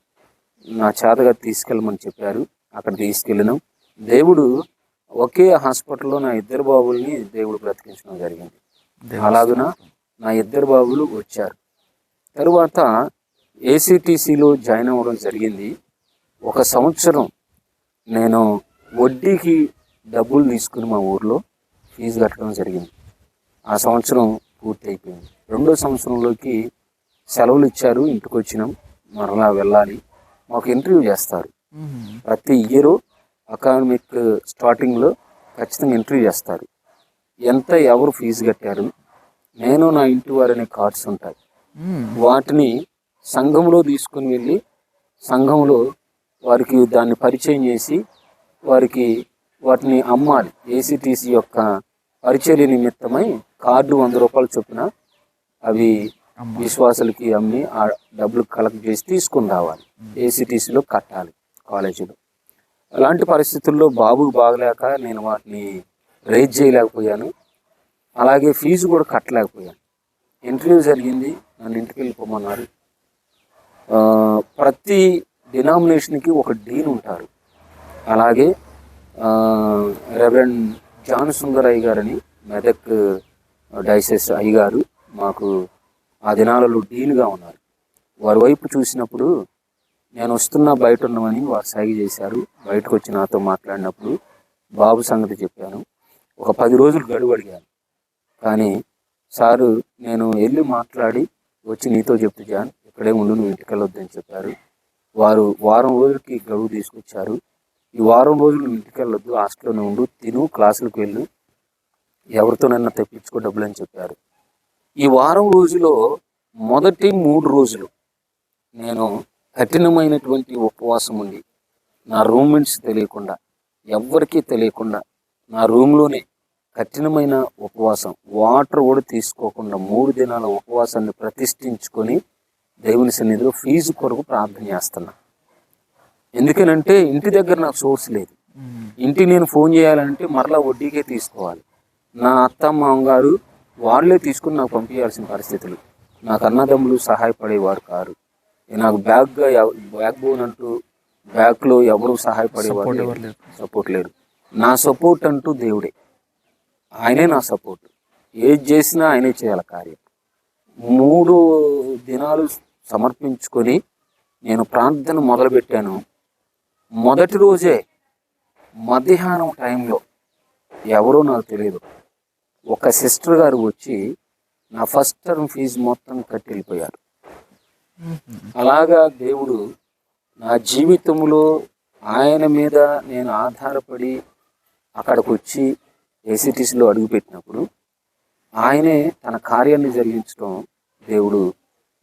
నా చేతగా తీసుకెళ్ళమని చెప్పారు. అక్కడ తీసుకెళ్ళినాం. దేవుడు ఒకే హాస్పిటల్లో నా 2 బాబుల్ని దేవుడు బ్రతికించడం జరిగింది. అలాగున నా 2 బాబులు వచ్చారు. తరువాత ఏసీటీసీలో జాయిన్ అవ్వడం జరిగింది. 1 సంవత్సరం నేను వడ్డీకి డబ్బులు తీసుకుని మా ఊర్లో ఫీజు కట్టడం జరిగింది. ఆ సంవత్సరం పూర్తి అయిపోయింది. 2వ సంవత్సరంలోకి సెలవులు ఇచ్చారు, ఇంటికి వచ్చినాం. మరలా వెళ్ళాలి. మాకు ఇంటర్వ్యూ చేస్తారు ప్రతి ఇయర్. అకాడమిక్ స్టార్టింగ్లో ఖచ్చితంగా ఇంటర్వ్యూ చేస్తారు. ఎంత ఎవరు ఫీజు కట్టారు, నేను నా ఇంటి వారనే కార్డ్స్ ఉంటాయి. వాటిని సంఘంలో తీసుకుని వెళ్ళి సంఘంలో వారికి దాన్ని పరిచయం చేసి వారికి వాటిని అమ్మాలి. ఏసీటీసీ యొక్క పరిచర్య నిమిత్తమై కార్డు 100 రూపాయలు చొప్పున అవి విశ్వాసులకి అమ్మి ఆ డబ్బులు కలెక్ట్ చేసి తీసుకుని రావాలి. ఏసీటీసీలో కట్టాలి కాలేజీలో. అలాంటి పరిస్థితుల్లో బాబుకు బాగలేక నేను వాటిని రేజ్ చేయలేకపోయాను. అలాగే ఫీజు కూడా కట్టలేకపోయాను. ఇంటర్వ్యూ జరిగింది, నన్ను ఇంటికి వెళ్ళిపోమన్నారు. ప్రతి డినామినేషన్కి ఒక డీన్ ఉంటారు. అలాగే రెవరెండ్ జాన్ సుందర్ అయ్య గారని మెదక్ డైసెస్ అయ్యగారు మాకు ఆ దినాలలో డీన్గా ఉన్నారు. వారి వైపు చూసినప్పుడు నేను వస్తున్నా, బయట ఉన్నామని వారు సైగ చేశారు. బయటకు వచ్చి నాతో మాట్లాడినప్పుడు బాబు సంగతి చెప్పాను. ఒక 10 రోజులు గడువు అడిగాను. కానీ సారు నేను వెళ్ళి మాట్లాడి వచ్చి నీతో చెప్తూ జాన్, ఇక్కడే ఉండు, నువ్వు ఇంటికి వెళ్ళొద్దని చెప్పారు. వారు వారం రోజులకి గడువు తీసుకొచ్చారు. ఈ వారం రోజులు నువ్వు ఇంటికి వెళ్ళొద్దు, హాస్టల్లోనే ఉండు, తిను, క్లాసులకు వెళ్ళు, ఎవరితోనైనా తెప్పించుకో డబ్బులు అని చెప్పారు. ఈ వారం రోజులో మొదటి 3 రోజులు నేను కఠినమైనటువంటి ఉపవాసం ఉండి, నా రూమ్మేట్స్ తెలియకుండా, ఎవ్వరికీ తెలియకుండా నా రూమ్లోనే కఠినమైన ఉపవాసం, వాటర్ కూడా తీసుకోకుండా 3 దినాల ఉపవాసాన్ని ప్రతిష్ఠించుకొని దేవుని సన్నిధిలో ఫీజు కొరకు ప్రార్థన చేస్తున్నా. ఎందుకనంటే ఇంటి దగ్గర నాకు సోర్స్ లేదు. ఇంటికి నేను ఫోన్ చేయాలంటే మరలా వడ్డీకే తీసుకోవాలి. నా అత్త మామగారు వాళ్ళే తీసుకుని నాకు పంపించాల్సిన పరిస్థితులు. నాకు అన్నదమ్ములు సహాయపడేవారు కారు. నాకు బ్యాక్ బోన్ అంటూ బ్యాక్లో ఎవరు సహాయపడేవారు, సపోర్ట్ లేరు. నా సపోర్ట్ అంటూ దేవుడే, ఆయనే నా సపోర్ట్. ఏది చేసినా ఆయనే చేయాలి కార్యం. 3 దినాలు సమర్పించుకొని నేను ప్రార్థన మొదలుపెట్టాను. మొదటి రోజే మధ్యాహ్నం టైంలో ఎవరో నాకు తెలియదు, ఒక సిస్టర్ గారు వచ్చి నా ఫస్ట్ టర్మ్ ఫీజు మొత్తం కట్టి వెళ్ళిపోయారు. అలాగా దేవుడు నా జీవితంలో ఆయన మీద నేను ఆధారపడి అక్కడికి వచ్చి ఏసీటీసీలో అడుగుపెట్టినప్పుడు ఆయనే తన కార్యాన్ని జరిగించడం దేవుడు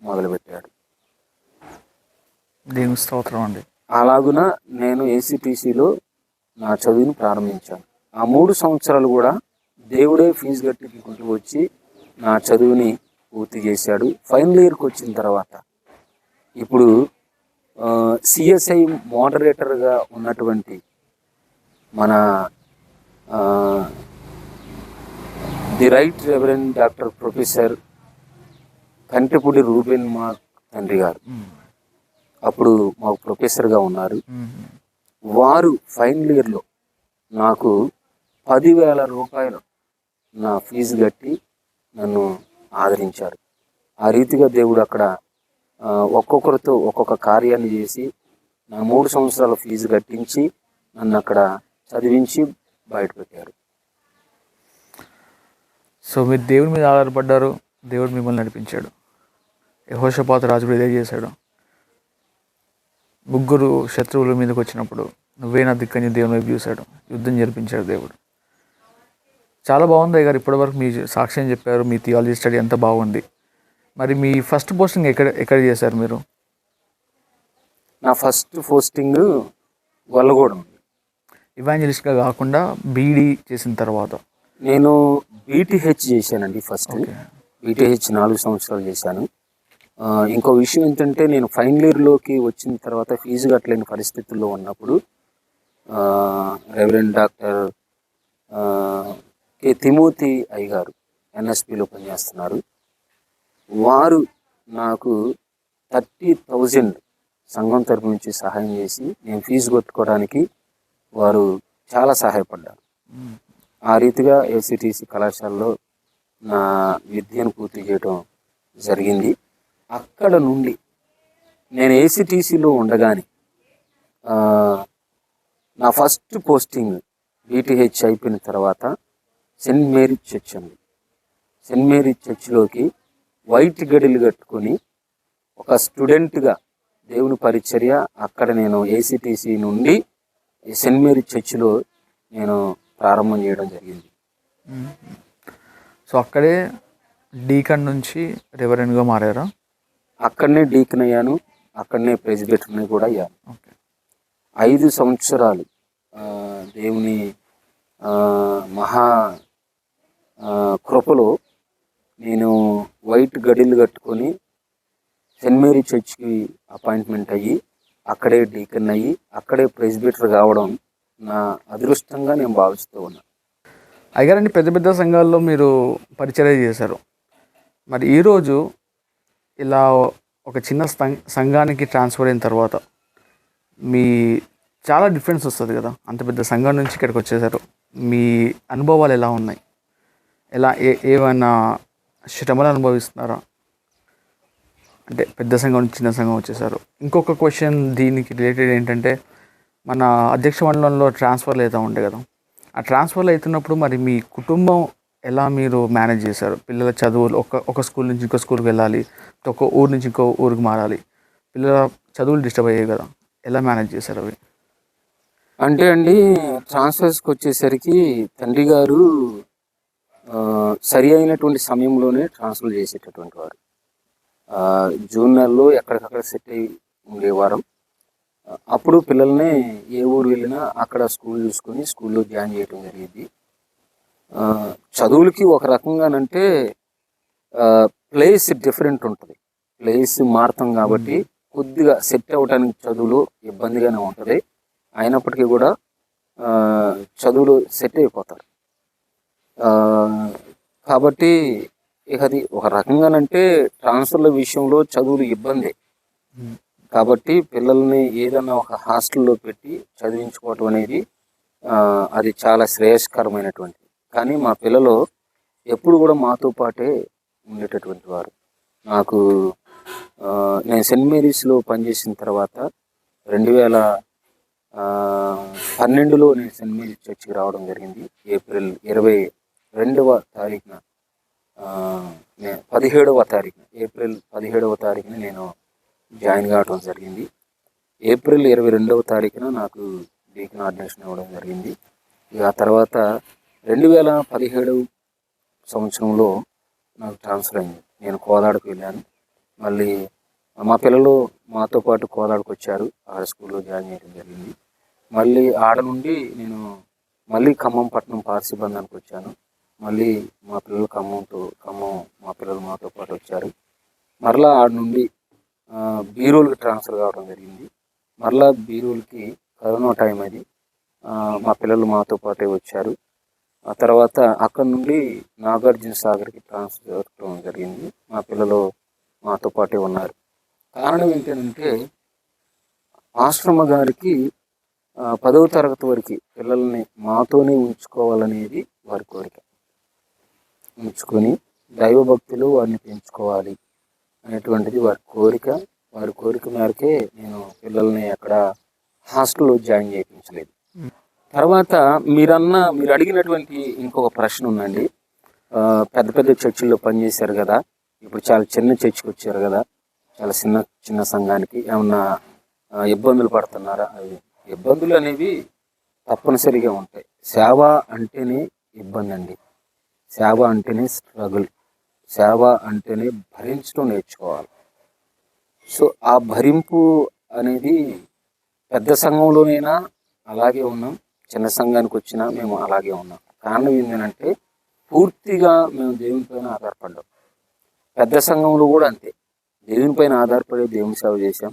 మొదలుపెట్టాడు.
దేవుని స్తోత్రం అండి.
అలాగున నేను ఏసీటీసీలో నా చదువుని ప్రారంభించాను. ఆ 3 సంవత్సరాలు కూడా దేవుడే ఫీజు కట్టుకుంటూ వచ్చి నా చదువుని పూర్తి చేశాడు. ఫైనల్ ఇయర్కి వచ్చిన తర్వాత ఇప్పుడు సిఎస్ఐ మోడరేటర్గా ఉన్నటువంటి మన the right reverend doctor professor Kantipudi Reuben మా తండ్రి గారు అప్పుడు మాకు ప్రొఫెసర్గా ఉన్నారు. వారు ఫైనల్ ఇయర్లో నాకు 10,000 రూపాయలు నా ఫీజు కట్టి నన్ను ఆదరించారు. ఆ రీతిగా దేవుడు అక్కడ ఒక్కొక్కరితో ఒక్కొక్క కార్యాన్ని చేసి నా 3 సంవత్సరాల ఫీజు కట్టించి నన్ను అక్కడ చదివించి బయటపెట్టారు.
సో మీరు దేవుని మీద ఆధారపడ్డారు, దేవుడు మిమ్మల్ని నడిపించాడు. యెహోషాపాతు రాజు కూడా ఇదే చేశాడు. 3 శత్రువుల మీదకి వచ్చినప్పుడు నువ్వే నా దిక్కని దేవుని వైపు చూశాడు, యుద్ధం జరిపించాడు దేవుడు. చాలా బాగుంది అయ్య గారు, ఇప్పటివరకు మీ సాక్ష్యం చెప్పారు, మీ థియాలజీ స్టడీ ఎంత బాగుంది. మరి మీ ఫస్ట్ పోస్టింగ్ ఎక్కడ చేశారు మీరు?
నా ఫస్ట్ పోస్టింగ్ గొల్లగూడెం.
ఇవాంజలిస్ట్గా కాకుండా బీడీ చేసిన తర్వాత
నేను బీటీహెచ్ చేశానండి. ఫస్ట్ బీటీహెచ్ 4 సంవత్సరాలు చేశాను. ఇంకో విషయం ఏంటంటే, నేను ఫైనల్ ఇయర్లోకి వచ్చిన తర్వాత ఫీజు కట్టలేని పరిస్థితుల్లో ఉన్నప్పుడు రెవరెండ్ డాక్టర్ కె తిమోతి అయ్య గారు ఎన్ఎస్పిలో పనిచేస్తున్నారు. వారు నాకు 30,000 సంఘం తరపు నుంచి సహాయం చేసి నేను ఫీజు కొట్టుకోవడానికి వారు చాలా సహాయపడ్డారు. ఆ రీతిగా ఏసీటీసీ కళాశాలలో నా విద్యను పూర్తి చేయడం జరిగింది. అక్కడ నుండి నేను ఏసీటీసీలో ఉండగానే నా ఫస్ట్ పోస్టింగ్ బీటీహెచ్ అయిపోయిన తర్వాత సెయింట్ మేరీస్ చర్చ్ ఉంది. సెయింట్ మేరీస్ చర్చ్లోకి వైట్ గడిలు కట్టుకొని ఒక స్టూడెంట్గా దేవుని పరిచర్య అక్కడ నేను ఏసీటీసీ నుండి సెయింట్ మేరీస్ చర్చ్లో నేను ప్రారంభం చేయడం జరిగింది.
సో అక్కడే డీకన్ నుంచి రెవరెండ్గా మారారా?
అక్కడనే డీకన్ అయ్యాను, అక్కడనే ప్రెసిడెంట్ని కూడా అయ్యాను. 5 సంవత్సరాలు దేవుని మహా కృపలో నేను వైట్ గడిలు కట్టుకొని సెయింట్ మేరీ చర్చ్కి అపాయింట్మెంట్ అయ్యి అక్కడే డీకన్ అయ్యి అక్కడే ప్రెసిడెంటర్ కావడం నా అదృష్టంగా నేను భావిస్తూ ఉన్నాను.
అయ్యగారండి, పెద్ద పెద్ద సంఘాల్లో మీరు పరిచర్య చేశారు. మరి ఈరోజు ఇలా ఒక చిన్న సంఘానికి ట్రాన్స్ఫర్ అయిన తర్వాత మీ చాలా డిఫరెన్స్ వస్తుంది కదా. అంత పెద్ద సంఘం నుంచి ఇక్కడికి వచ్చేసారు. మీ అనుభవాలు ఎలా ఉన్నాయి? ఎలా ఏమైనా శ్రమలు అనుభవిస్తున్నారా? అంటే పెద్ద సంఘం నుంచి చిన్న సంఘం వచ్చేసారు. ఇంకొక క్వశ్చన్ దీనికి రిలేటెడ్ ఏంటంటే, మన అధ్యక్ష మండలంలో ట్రాన్స్ఫర్లు అవుతూ ఉంటాయి కదా. ఆ ట్రాన్స్ఫర్లు అవుతున్నప్పుడు మరి మీ కుటుంబం ఎలా మీరు మేనేజ్ చేశారు? పిల్లల చదువులు ఒక స్కూల్ నుంచి ఇంకో స్కూల్కి వెళ్ళాలి, ఒక ఊరు నుంచి ఇంకో ఊరికి మారాలి, పిల్లల చదువులు డిస్టర్బ్ అయ్యాయి కదా. ఎలా మేనేజ్ చేశారు అవి?
అంటే అండి, ట్రాన్స్ఫర్స్కి వచ్చేసరికి తండ్రి గారు సరి అయినటువంటి సమయంలోనే ట్రాన్స్ఫర్ చేసేటటువంటి వారు. జూన్ నెలలో ఎక్కడికక్కడ సెట్ అయ్యి ఉండేవారు. అప్పుడు పిల్లల్ని ఏ ఊరు వెళ్ళినా అక్కడ స్కూల్ చూసుకొని స్కూల్లో జాయిన్ చేయడం జరిగింది. చదువులకి ఒక రకంగానంటే ప్లేస్ డిఫరెంట్ ఉంటుంది. ప్లేస్ మారుతాం కాబట్టి కొద్దిగా సెట్ అవ్వడానికి చదువులో ఇబ్బందిగానే ఉంటుంది. అయినప్పటికీ కూడా చదువులు సెట్ అయిపోతారు. కాబట్టి ఇక అది ఒక రకంగానంటే ట్రాన్స్ఫర్ల విషయంలో చదువులు ఇబ్బంది. కాబట్టి పిల్లల్ని ఏదైనా ఒక హాస్టల్లో పెట్టి చదివించుకోవటం అనేది అది చాలా శ్రేయస్కరమైనటువంటిది. కానీ మా పిల్లలు ఎప్పుడు కూడా మాతో పాటే ఉండేటటువంటి వారు. నాకు నేను సెయింట్ మేరీస్లో పనిచేసిన తర్వాత 2012లో నేను సెయింట్ మేరీస్ చర్చికి రావడం జరిగింది. ఏప్రిల్ 22వ తారీఖున 17వ తారీఖున ఏప్రిల్ 17వ తారీఖున నేను జాయిన్ కావడం జరిగింది. ఏప్రిల్ 22వ తారీఖున నాకు డీకన్ ఆర్డినేషన్ ఇవ్వడం జరిగింది. ఇక ఆ తర్వాత 2017 సంవత్సరంలో నాకు ట్రాన్స్ఫర్ అయింది. నేను కోదాడకు వెళ్ళాను. మళ్ళీ మా పిల్లలు మాతో పాటు కోదాడకు వచ్చారు. ఆడ స్కూల్లో జాయిన్ చేయడం జరిగింది. మళ్ళీ ఆడ నుండి నేను మళ్ళీ ఖమ్మం పట్టణం పార్సీ బంధానికి వచ్చాను. మళ్ళీ మా పిల్లలు ఖమ్మం మా పిల్లలు మాతో పాటు వచ్చారు. మరలా ఆడ నుండి బీరోల్కి ట్రాన్స్ఫర్ కావడం జరిగింది. మరలా బీరోల్కి కరోనా టైం అది, మా పిల్లలు మాతో పాటే వచ్చారు. ఆ తర్వాత అక్కడ నుండి నాగార్జున సాగర్కి ట్రాన్స్ఫర్ అవ్వడం జరిగింది. మా పిల్లలు మాతో పాటే ఉన్నారు. కారణం ఏంటంటే, ఆశ్రమ గారికి 10వ తరగతి వరకు పిల్లల్ని మాతోనే ఉంచుకోవాలనేది వారి కోరిక. ఉంచుకొని దైవభక్తులు వారిని పెంచుకోవాలి అనేటువంటిది వారి కోరిక. వారి కోరిక మేరకే నేను పిల్లల్ని అక్కడ హాస్టల్లో జాయిన్ చేయించలేదు. తర్వాత మీరు అడిగినటువంటి ఇంకొక ప్రశ్న ఉందండి. పెద్ద పెద్ద చర్చిల్లో పనిచేశారు కదా, ఇప్పుడు చాలా చిన్న చర్చికి వచ్చారు కదా, చాలా చిన్న సంఘానికి ఏమన్నా ఇబ్బందులు పడుతున్నారా? అవి ఇబ్బందులు అనేవి తప్పనిసరిగా ఉంటాయి. సేవ అంటేనే ఇబ్బంది అండి. సేవ అంటేనే స్ట్రగుల్. సేవ అంటేనే భరించడం నేర్చుకోవాలి. సో ఆ భరింపు అనేది పెద్ద సంఘంలోనైనా అలాగే ఉన్నాం, చిన్న సంఘానికి వచ్చినా మేము అలాగే ఉన్నాం. కారణం ఏంటంటే పూర్తిగా మేము దేవుని పైన ఆధారపడ్డాం. పెద్ద సంఘంలో కూడా అంతే, దేవుని పైన ఆధారపడి దేవుని సేవ చేశాం.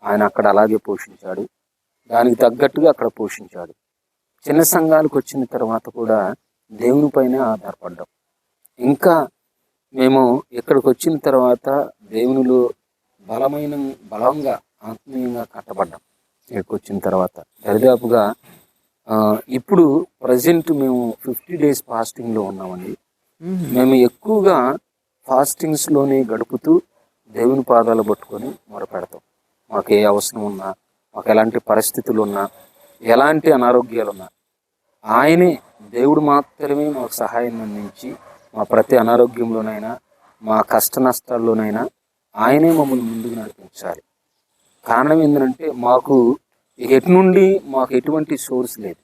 ఆయన అక్కడ అలాగే పోషించాడు, దానికి తగ్గట్టుగా అక్కడ పోషించాడు. చిన్న సంఘాలకు వచ్చిన తర్వాత కూడా దేవుని పైనే ఆధారపడ్డాం. ఇంకా మేము ఇక్కడికి వచ్చిన తర్వాత దేవునిలో బలంగా ఆత్మీయంగా కట్టబడ్డాం. ఇక్కడికి వచ్చిన తర్వాత దరిదాపుగా ఇప్పుడు ప్రజెంట్ మేము 50 days ఫాస్టింగ్లో ఉన్నామండి. మేము ఎక్కువగా ఫాస్టింగ్స్లోనే గడుపుతూ దేవుని పాదాలు పట్టుకొని మొరపెడతాం. మాకు ఏ అవసరం ఉన్నా, మాకు ఎలాంటి పరిస్థితులు ఉన్నా, ఎలాంటి అనారోగ్యాలు ఉన్నా ఆయనే, దేవుడు మాత్రమే మాకు సహాయం అందించి మా ప్రతి అనారోగ్యంలోనైనా మా కష్ట నష్టాల్లోనైనా ఆయనే మమ్మల్ని ముందుకు నడిపించాలి. కారణం ఏంటంటే మాకు ఎటువంటి సోర్స్ లేదు.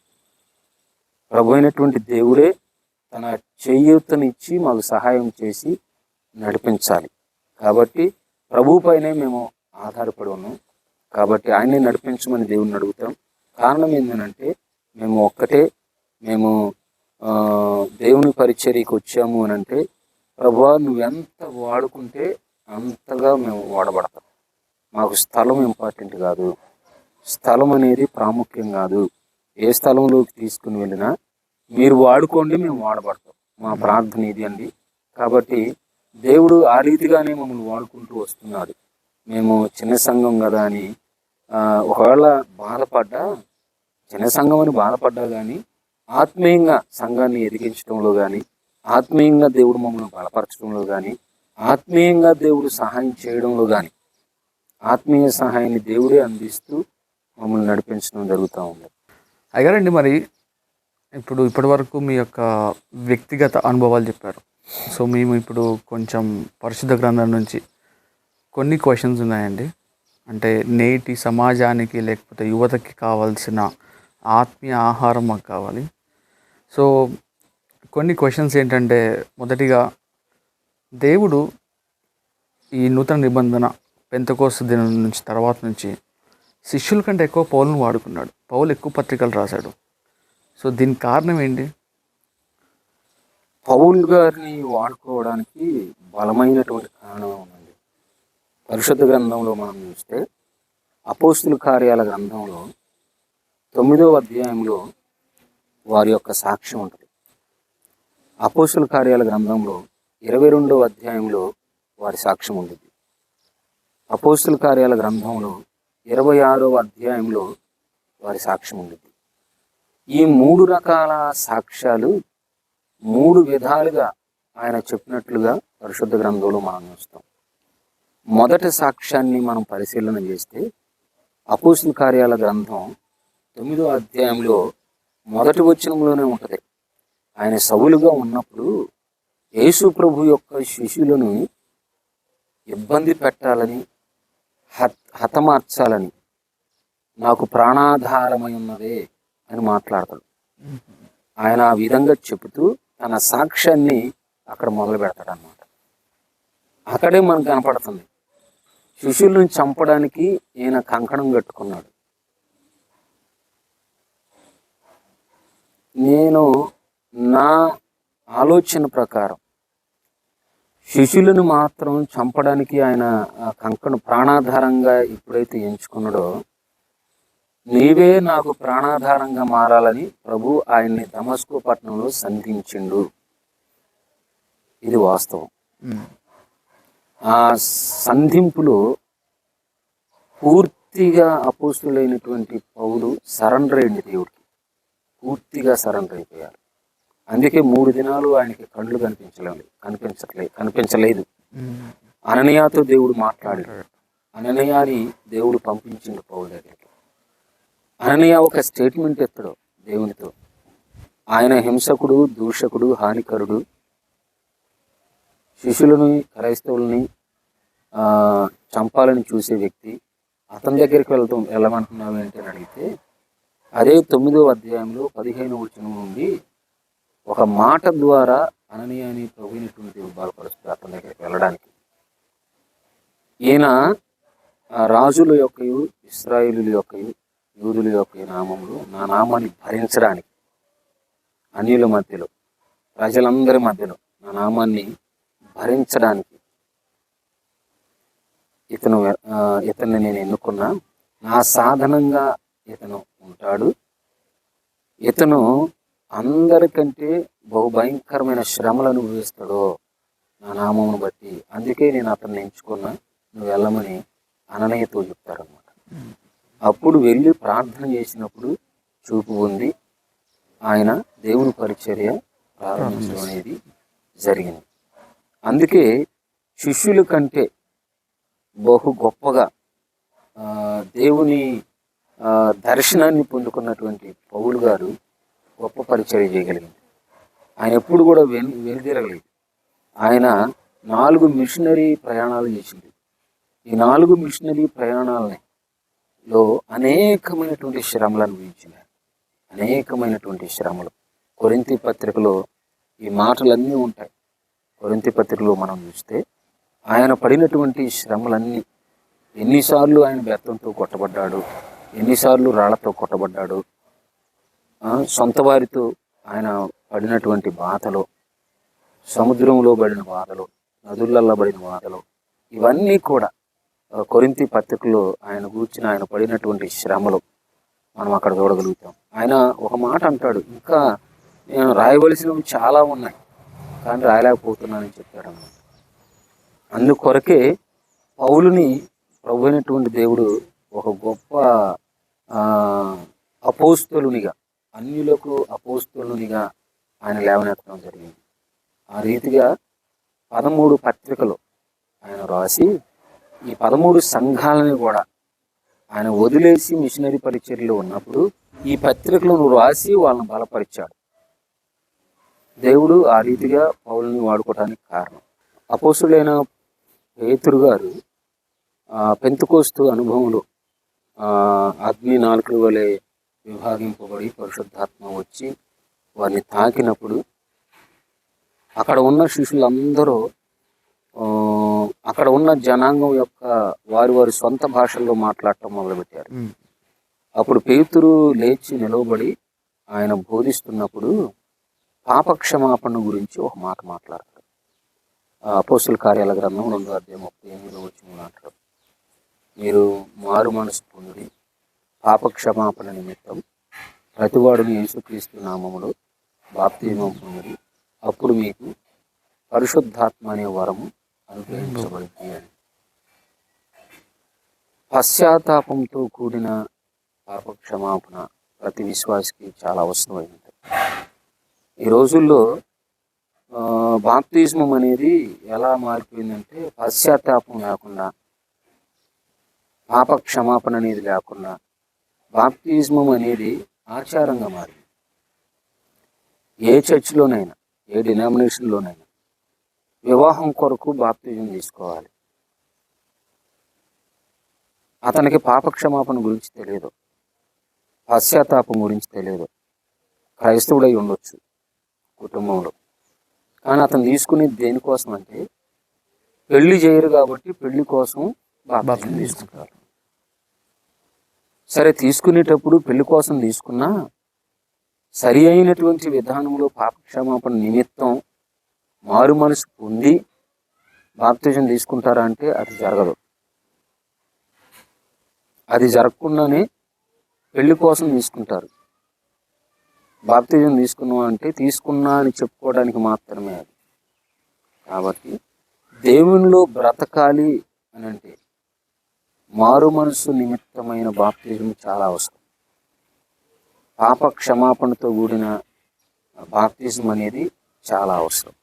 ప్రభు అయినటువంటి దేవుడే తన చేయూతనిచ్చి మాకు సహాయం చేసి నడిపించాలి. కాబట్టి ప్రభు పైనే మేము ఆధారపడి ఉన్నాం. కాబట్టి ఆయనే నడిపించమని దేవుని అడుగుతాం. కారణం ఏంటంటే మేము దేవుని పరిచర్యకి వచ్చాము అని అంటే, ప్రభువా నువ్వెంత వాడుకుంటే అంతగా మేము వాడబడతాం. మాకు స్థలం ఇంపార్టెంట్ కాదు, స్థలం అనేది ప్రాముఖ్యం కాదు. ఏ స్థలంలోకి తీసుకుని వెళ్ళినా మీరు వాడుకోండి, మేము వాడబడతాం. మా ప్రార్థన ఇది అండి. కాబట్టి దేవుడు ఆ రీతిగానే మమ్మల్ని వాడుకుంటూ వస్తున్నాడు. మేము చిన్న సంఘం కదా అని ఒకవేళ చిన్న సంఘం అని బాధపడ్డా కానీ, ఆత్మీయంగా సంఘాన్ని ఎదిగించడంలో కానీ, ఆత్మీయంగా దేవుడు మమ్మల్ని బలపరచడంలో కానీ, ఆత్మీయంగా దేవుడు సహాయం చేయడంలో కానీ, ఆత్మీయ సహాయాన్ని దేవుడే అందిస్తూ మమ్మల్ని నడిపించడం జరుగుతూ ఉంది.
అయ్యారండి, మరి ఇప్పటి వరకు మీ యొక్క వ్యక్తిగత అనుభవాలు చెప్పారు. సో మేము ఇప్పుడు కొంచెం పరిశుద్ధ గ్రంథం నుంచి కొన్ని క్వశ్చన్స్ ఉన్నాయండి. అంటే నేటి సమాజానికి లేకపోతే యువతకి కావాల్సిన ఆత్మీయ ఆహారం మాకు కావాలి. సో కొన్ని క్వశ్చన్స్ ఏంటంటే, మొదటిగా దేవుడు ఈ నూతన నిబంధన పెంతెకోస్తు దినం నుంచి తర్వాత నుంచి శిష్యుల కంటే ఎక్కువ పౌలును వాడుకున్నాడు. పౌలు ఎక్కువ పత్రికలు రాశాడు. సో దీనికి కారణం ఏంటి?
పౌలు గారిని వాడుకోవడానికి బలమైనటువంటి కారణం ఉందండి. పరిశుద్ధ గ్రంథంలో మనం చూస్తే అపోస్తుల కార్యాల గ్రంథంలో 9వ అధ్యాయంలో వారి యొక్క సాక్ష్యం ఉంటుంది. అపోస్తుల కార్యాల గ్రంథంలో 22వ అధ్యాయంలో వారి సాక్ష్యం ఉంటుంది. అపోస్తుల కార్యాల గ్రంథంలో 26వ అధ్యాయంలో వారి సాక్ష్యం ఉంటుంది. ఈ 3 రకాల సాక్ష్యాలు 3 విధాలుగా ఆయన చెప్పినట్లుగా పరిశుద్ధ గ్రంథంలో మనం చూస్తాం. మొదటి సాక్ష్యాన్ని మనం పరిశీలన చేస్తే అపోస్తుల కార్యాల గ్రంథం 9వ అధ్యాయంలో మొదటి వచనంలోనే ఉంటుంది. ఆయన సౌలుగా ఉన్నప్పుడు యేసు ప్రభు యొక్క శిష్యులను ఇబ్బంది పెట్టాలని, హతమార్చాలని నాకు ప్రాణాధారమై ఉన్నదే అని మాట్లాడతాడు. ఆయన ఆ విధంగా చెబుతూ తన సాక్ష్యాన్ని అక్కడ మొదలు పెడతాడు అన్నమాట. అక్కడే మనకు కనపడుతుంది, శిష్యులను చంపడానికి ఈయన కంకణం కట్టుకున్నాడు. నేను నా ఆలోచన ప్రకారం శిష్యులను మాత్రం చంపడానికి ఆయన ప్రాణాధారంగా ఎప్పుడైతే ఎంచుకున్నాడో, నీవే నాకు ప్రాణాధారంగా మారాలని ప్రభు ఆయన్ని దమస్కు పట్టణంలో సంధించిండు. ఇది వాస్తవం. ఆ సంధింపులో పూర్తిగా అపోస్తులైనటువంటి పౌలు సరెండర్ అయింది దేవుడికి, పూర్తిగా సరెండర్ అయిపోయారు. అందుకే 3 దినాలు ఆయనకి కళ్ళు కనిపించలేదు. అననీయాతో దేవుడు మాట్లాడాడు. అననీయాని దేవుడు పంపించిండు పౌలు దగ్గరికి. అననీయ ఒక స్టేట్మెంట్ ఎత్తడు దేవునితో. ఆయన హింసకుడు, దూషకుడు, హానికరుడు, శిష్యులని, క్రైస్తవులని చంపాలని చూసే వ్యక్తి. అతని దగ్గరికి వెళ్ళమంటున్నావు ఏంటి అని అడిగితే, అదే 9వ అధ్యాయంలో 15వ వచనం నుండి ఒక మాట ద్వారా అననీయాని ప్రభువైనటువంటి దేవుడు బలపరుస్తాడు అతని దగ్గరికి వెళ్ళడానికి. ఈయన రాజుల యొక్కయు, ఇశ్రాయేలుల యొక్కయు, యూదుల యొక్క నామములు నా నామాన్ని భరించడానికి, అన్యుల మధ్యలో, ప్రజలందరి మధ్యలో నా నామాన్ని భరించడానికి ఇతన్ని నేను ఎన్నుకున్నా. నా సాధనంగా ఇతను ఉంటాడు. ఇతను అందరికంటే బహుభయంకరమైన శ్రమలు అనుభవిస్తాడు నా నామమును బట్టి. అందుకే నేను అతన్ని ఎంచుకున్నా, నువ్వు వెళ్ళమని అననీయతో చెప్తారనమాట. అప్పుడు వెళ్ళి ప్రార్థన చేసినప్పుడు చూపు ఉంది, ఆయన దేవుని పరిచర్య ప్రారంభించడం అనేది జరిగింది. అందుకే శిష్యుల కంటే బహు గొప్పగా దేవుని దర్శనాన్ని పొందుకున్నటువంటి పౌలు గారు గొప్ప పరిచర్య చేయగలిగింది. ఆయన ఎప్పుడు కూడా వెనుదిరగలేదు. ఆయన 4 మిషనరీ ప్రయాణాలు చేసింది. ఈ 4 మిషనరీ ప్రయాణాలలో అనేకమైనటువంటి శ్రమలు అనుభవించినారు. అనేకమైనటువంటి శ్రమలు. కొరింథీ పత్రికలో ఈ మాటలన్నీ ఉంటాయి. కొరింథీ పత్రికలో మనం చూస్తే ఆయన పడినటువంటి శ్రమలన్నీ, ఎన్నిసార్లు ఆయన బెత్తంతో కొట్టబడ్డాడు, ఎన్నిసార్లు రాళ్లతో కొట్టబడ్డాడు, సొంత వారితో ఆయన పడినటువంటి బాధలు, సముద్రంలో పడిన బాధలు, నదులల్లో పడిన బాధలు, ఇవన్నీ కూడా కొరింథీ పత్రికలో ఆయన పడినటువంటి శ్రమలు మనం అక్కడ చూడగలుగుతాం. ఆయన ఒక మాట అంటాడు, ఇంకా నేను రాయవలసినవి చాలా ఉన్నాయి కానీ రాయలేకపోతున్నానని చెప్పాడు అన్నమాట. అందుకొరకే పౌలుని ప్రభు అయినటువంటి దేవుడు ఒక గొప్ప అపోస్తలునిగా, అన్యులకు అపోస్తలునిగా ఆయన లేవనెత్తడం జరిగింది. ఆ రీతిగా 13 పత్రికలు ఆయన రాసి ఈ 13 సంఘాలని కూడా ఆయన వదిలేసి మిషనరీ పరిచర్యలో ఉన్నప్పుడు ఈ పత్రికలను రాసి వాళ్ళని బలపరిచాడు. దేవుడు ఆ రీతిగా పౌలుని వాడుకోవడానికి కారణం. అపోస్తుడైన పేతురు గారు పెంతెకోస్తు అనుభవంలో అగ్ని నాలుకల వలె విభాగింపబడి పరిశుద్ధాత్మ వచ్చి వారిని తాకినప్పుడు అక్కడ ఉన్న శిష్యులందరూ అక్కడ ఉన్న జనాంగం యొక్క వారి సొంత భాషల్లో మాట్లాడటం మొదలుపెట్టారు. అప్పుడు పేతురు లేచి నిలవబడి ఆయన బోధిస్తున్నప్పుడు పాపక్షమాపణ గురించి ఒక మాట మాట్లాడతాడు. అపోస్తుల కార్యాల గ్రంథం 2వ అధ్యాయం 38వ వచనం అంటాడు, మీరు మారు మనసు పొంది పాపక్షమాపణ నిమిత్తం ప్రతివాడుని యేసుక్రీస్తు నామములో బాప్తిస్మం పొంది అప్పుడు మీకు పరిశుద్ధాత్మ అనే వరము అనుగ్రహించబడింది అని. పశ్చాత్తాపంతో కూడిన పాపక్షమాపణ ప్రతి విశ్వాసికి చాలా అవసరమైంది. ఈ రోజుల్లో బాప్తిస్మం అనేది ఎలా మారిపోయిందంటే, పశ్చాత్తాపం లేకుండా, పాప క్షమాపణ అనేది లేకుండా బాప్తిస్మం అనేది ఆచారంగా మారింది. ఏ చర్చిలోనైనా, ఏ డినామినేషన్లోనైనా వివాహం కొరకు బాప్తిజం తీసుకోవాలి. అతనికి పాప క్షమాపణ గురించి తెలియదు, పశ్చాత్తాపం గురించి తెలియదు. క్రైస్తవుడై ఉండొచ్చు కుటుంబంలో, కానీ అతను తీసుకునేది దేనికోసం అంటే, పెళ్లి చేయరు కాబట్టి పెళ్లి కోసం బాప్తిజం తీసుకుంటారు. సరే, తీసుకునేటప్పుడు పెళ్లి కోసం తీసుకున్నా సరి అయినటువంటి విధానంలో పాపక్షమాపణ నిమిత్తం మారు మనసు పొంది బాప్తిజం తీసుకుంటారా అంటే అది జరగదు. అది జరగకుండానే పెళ్లి కోసం తీసుకుంటారు. బాప్తిజం తీసుకున్నాం అంటే తీసుకున్నా అని చెప్పుకోవడానికి మాత్రమే అది. కాబట్టి దేవునిలో బ్రతకాలి అని అంటే, మారు మనసు నిమిత్తమైన బాప్తిజం చాలా అవసరం. పాప క్షమాపణతో కూడిన బాప్తిజం అనేది చాలా అవసరం.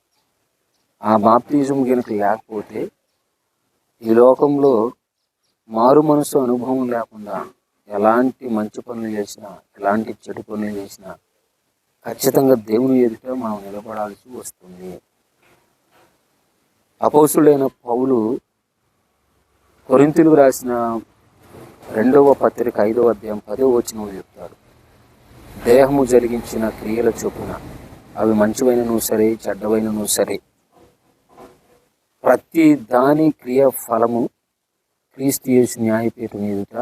ఆ బాప్తిజం కనుక లేకపోతే ఈ లోకంలో మారు మనసు అనుభవం లేకుండా ఎలాంటి మంచి పనులు చేసినా, ఎలాంటి చెడు పనులు చేసినా ఖచ్చితంగా దేవుని ఎదుట మనం నిలబడాల్సి వస్తుంది. అపోస్తుడైన పౌలు కొరింథీయులకు రాసిన 2వ పత్రిక 5వ అధ్యాయం 10వ వచనంలో చెప్తాడు, దేహము జరిగించిన క్రియల చొప్పున అవి మంచివైనను సరే, చెడ్డవైనను సరే, ప్రతి దాని క్రియ ఫలము క్రీస్తు యేసు న్యాయపీఠం ఎదుట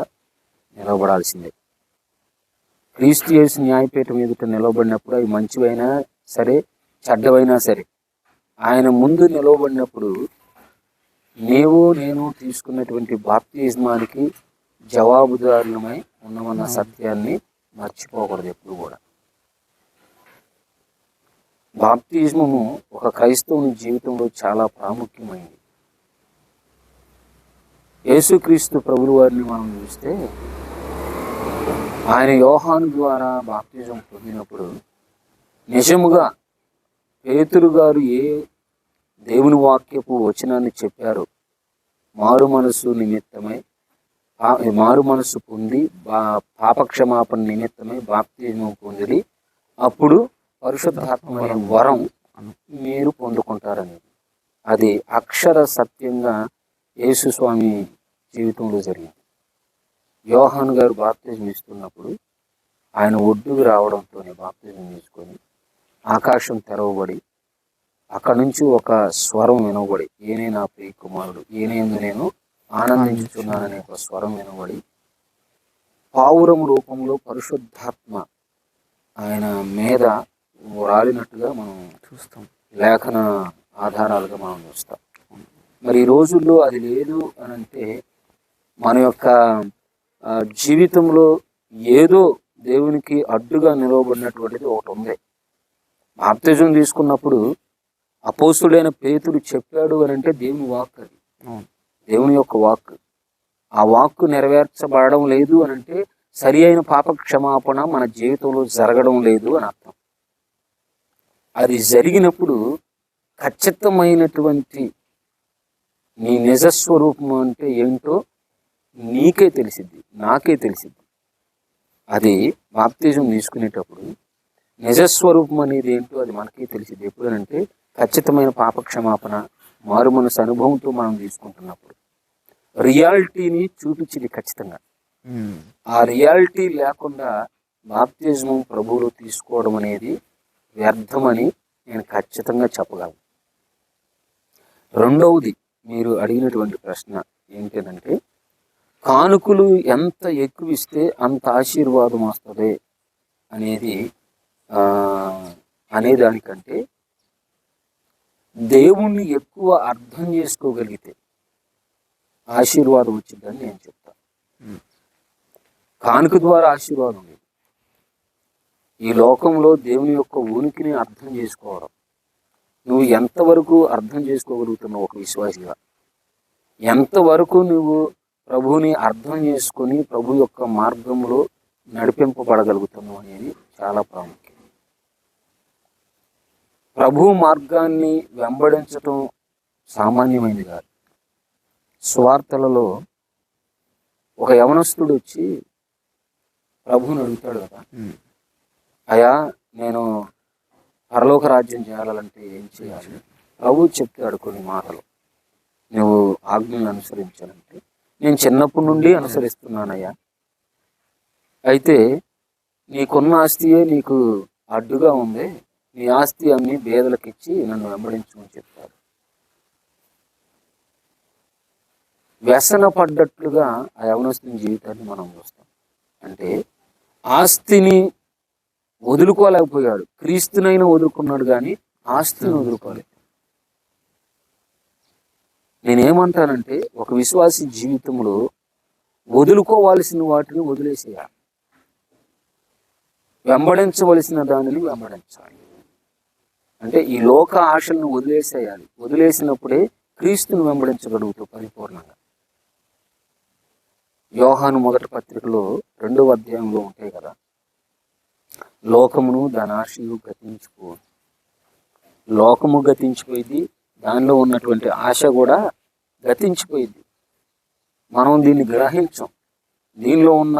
నిలబడాల్సిందే. క్రీస్తు యేసు న్యాయపీఠం ఎదుట నిలబడినప్పుడు అవి మంచివైనా సరే, చెడ్డవైనా సరే, ఆయన ముందు నిలవబడినప్పుడు నేను తీసుకున్నటువంటి బాప్తిజమానికి జవాబుదారులమై ఉన్నామన్న సత్యాన్ని మర్చిపోకూడదు ఎప్పుడు కూడా. బాప్తిజమము ఒక క్రైస్తవుని జీవితంలో చాలా ప్రాముఖ్యమైనది. యేసుక్రీస్తు ప్రభుల వారిని మనం చూస్తే ఆయన యోహాను ద్వారా బాప్తిజం పొందినప్పుడు నిజముగా పేతురు గారు ఏ దేవుని వాక్యపు వచనాన్ని చెప్పారు, మారు మనసు నిమిత్తమై మారు మనసు పొంది పాపక్షమాపణ నిమిత్తమై బాప్తిజం పొంది అప్పుడు పరిశుద్ధాత్మ వరం మీరు పొందుకుంటారని, అది అక్షర సత్యంగా యేసు స్వామి జీవితంలో జరిగింది. యోహాను గారు బాప్తిజం ఇస్తున్నప్పుడు ఆయన ఒడ్డుకు రావడంతోనే బాప్తిజం తీసుకొని ఆకాశం తెరవబడి అక్కడి నుంచి ఒక స్వరం వినబడి, ఈయనే నా ప్రియ కుమారుడు, ఈయన నేను ఆనందించుతున్నాననే ఒక స్వరం వినబడి పావురం రూపంలో పరిశుద్ధాత్మ ఆయన మీద రాలినట్టుగా మనం చూస్తాం, లేఖన ఆధారాలుగా మనం చూస్తాం. మరి ఈ రోజుల్లో అది లేదు అని అంటే మన యొక్క జీవితంలో ఏదో దేవునికి అడ్డుగా నిలవబడినటువంటిది ఒకటి ఉంది. బాప్తిజం తీసుకున్నప్పుడు అపోస్తుడైన పేతుడు చెప్పాడు అని అంటే దేవుని వాక్, అది దేవుని యొక్క వాక్. ఆ వాక్కు నెరవేర్చబడడం లేదు అని అంటే సరి అయిన పాప క్షమాపణ మన జీవితంలో జరగడం లేదు అని అర్థం. అది జరిగినప్పుడు ఖచ్చితమైనటువంటి నీ నిజస్వరూపం అంటే ఏంటో నీకే తెలిసిద్ది, నాకే తెలిసిద్ది. అది బాప్తిజం తీసుకునేటప్పుడు నిజస్వరూపం అనేది ఏంటో అది మనకే తెలిసిద్ది. ఎప్పుడంటే ఖచ్చితమైన పాపక్షమాపణ మారు మనసు అనుభవంతో మనం తీసుకుంటున్నప్పుడు రియాలిటీని చూపించింది ఖచ్చితంగా. ఆ రియాలిటీ లేకుండా బాప్తిజం ప్రభువులో తీసుకోవడం అనేది వ్యర్థమని నేను ఖచ్చితంగా చెప్పగలను. రెండవది మీరు అడిగినటువంటి ప్రశ్న ఏంటంటే, కానుకలు ఎంత ఎక్కువ ఇస్తే అంత ఆశీర్వాదం వస్తుంది అనేదానికంటే దేవుణ్ణి ఎక్కువ అర్థం చేసుకోగలిగితే ఆశీర్వాదం వచ్చిందని నేను చెప్తాను. కానుక ద్వారా ఆశీర్వాదం లేదు. ఈ లోకంలో దేవుని యొక్క ఉనికిని అర్థం చేసుకోవడం, నువ్వు ఎంతవరకు అర్థం చేసుకోగలుగుతున్నావు ఒక విశ్వాసిగా, ఎంతవరకు నువ్వు ప్రభువుని అర్థం చేసుకొని ప్రభు యొక్క మార్గంలో నడిపింపబడగలుగుతున్నావు అనేది చాలా ప్రాముఖ్యం. ప్రభు మార్గాన్ని వెంబడించటం సామాన్యమైనది కాదు. స్వార్థలలో ఒక యవనస్తుడు వచ్చి ప్రభువుని అడుగుతాడు కదా, అయ్యా నేను పరలోక రాజ్యం చేయాలంటే ఏం చేయాలి? ప్రభు చెప్తాడు కొన్ని మాటలు, నువ్వు ఆజ్ఞలను అనుసరించాలంటే. నేను చిన్నప్పటి నుండి అనుసరిస్తున్నానయ్యా, అయితే నీకున్న ఆస్తియే నీకు అడ్డుగా ఉంది, నీ ఆస్తి అన్ని పేదలకు ఇచ్చి నన్ను వెంబడించమని చెప్తాడు. వ్యసన పడ్డట్లుగా ఆ యవనస్తుని జీవితాన్ని మనం చూస్తాం. అంటే ఆస్తిని వదులుకోలేకపోయాడు, క్రీస్తునైనా వదులుకున్నాడు కానీ ఆస్తిని వదులుకోలేదు. నేనేమంటానంటే ఒక విశ్వాసి జీవితంలో వదులుకోవాల్సిన వాటిని వదిలేసేయాలి, వెంబడించవలసిన దానిని వెంబడించాలి. అంటే ఈ లోక ఆశలను వదిలేసేయాలి. వదిలేసినప్పుడే క్రీస్తుని వెంబడించగలుగుతావు పరిపూర్ణంగా. యోహాను మొదటి పత్రికలో 2వ అధ్యాయంలో ఉంటాయి కదా, లోకమును దాని ఆశయు గతించిపో. లోకము గతించిపోయింది, దానిలో ఉన్నటువంటి ఆశ కూడా గతించిపోయింది. మనం దీన్ని గ్రహించం, దీనిలో ఉన్న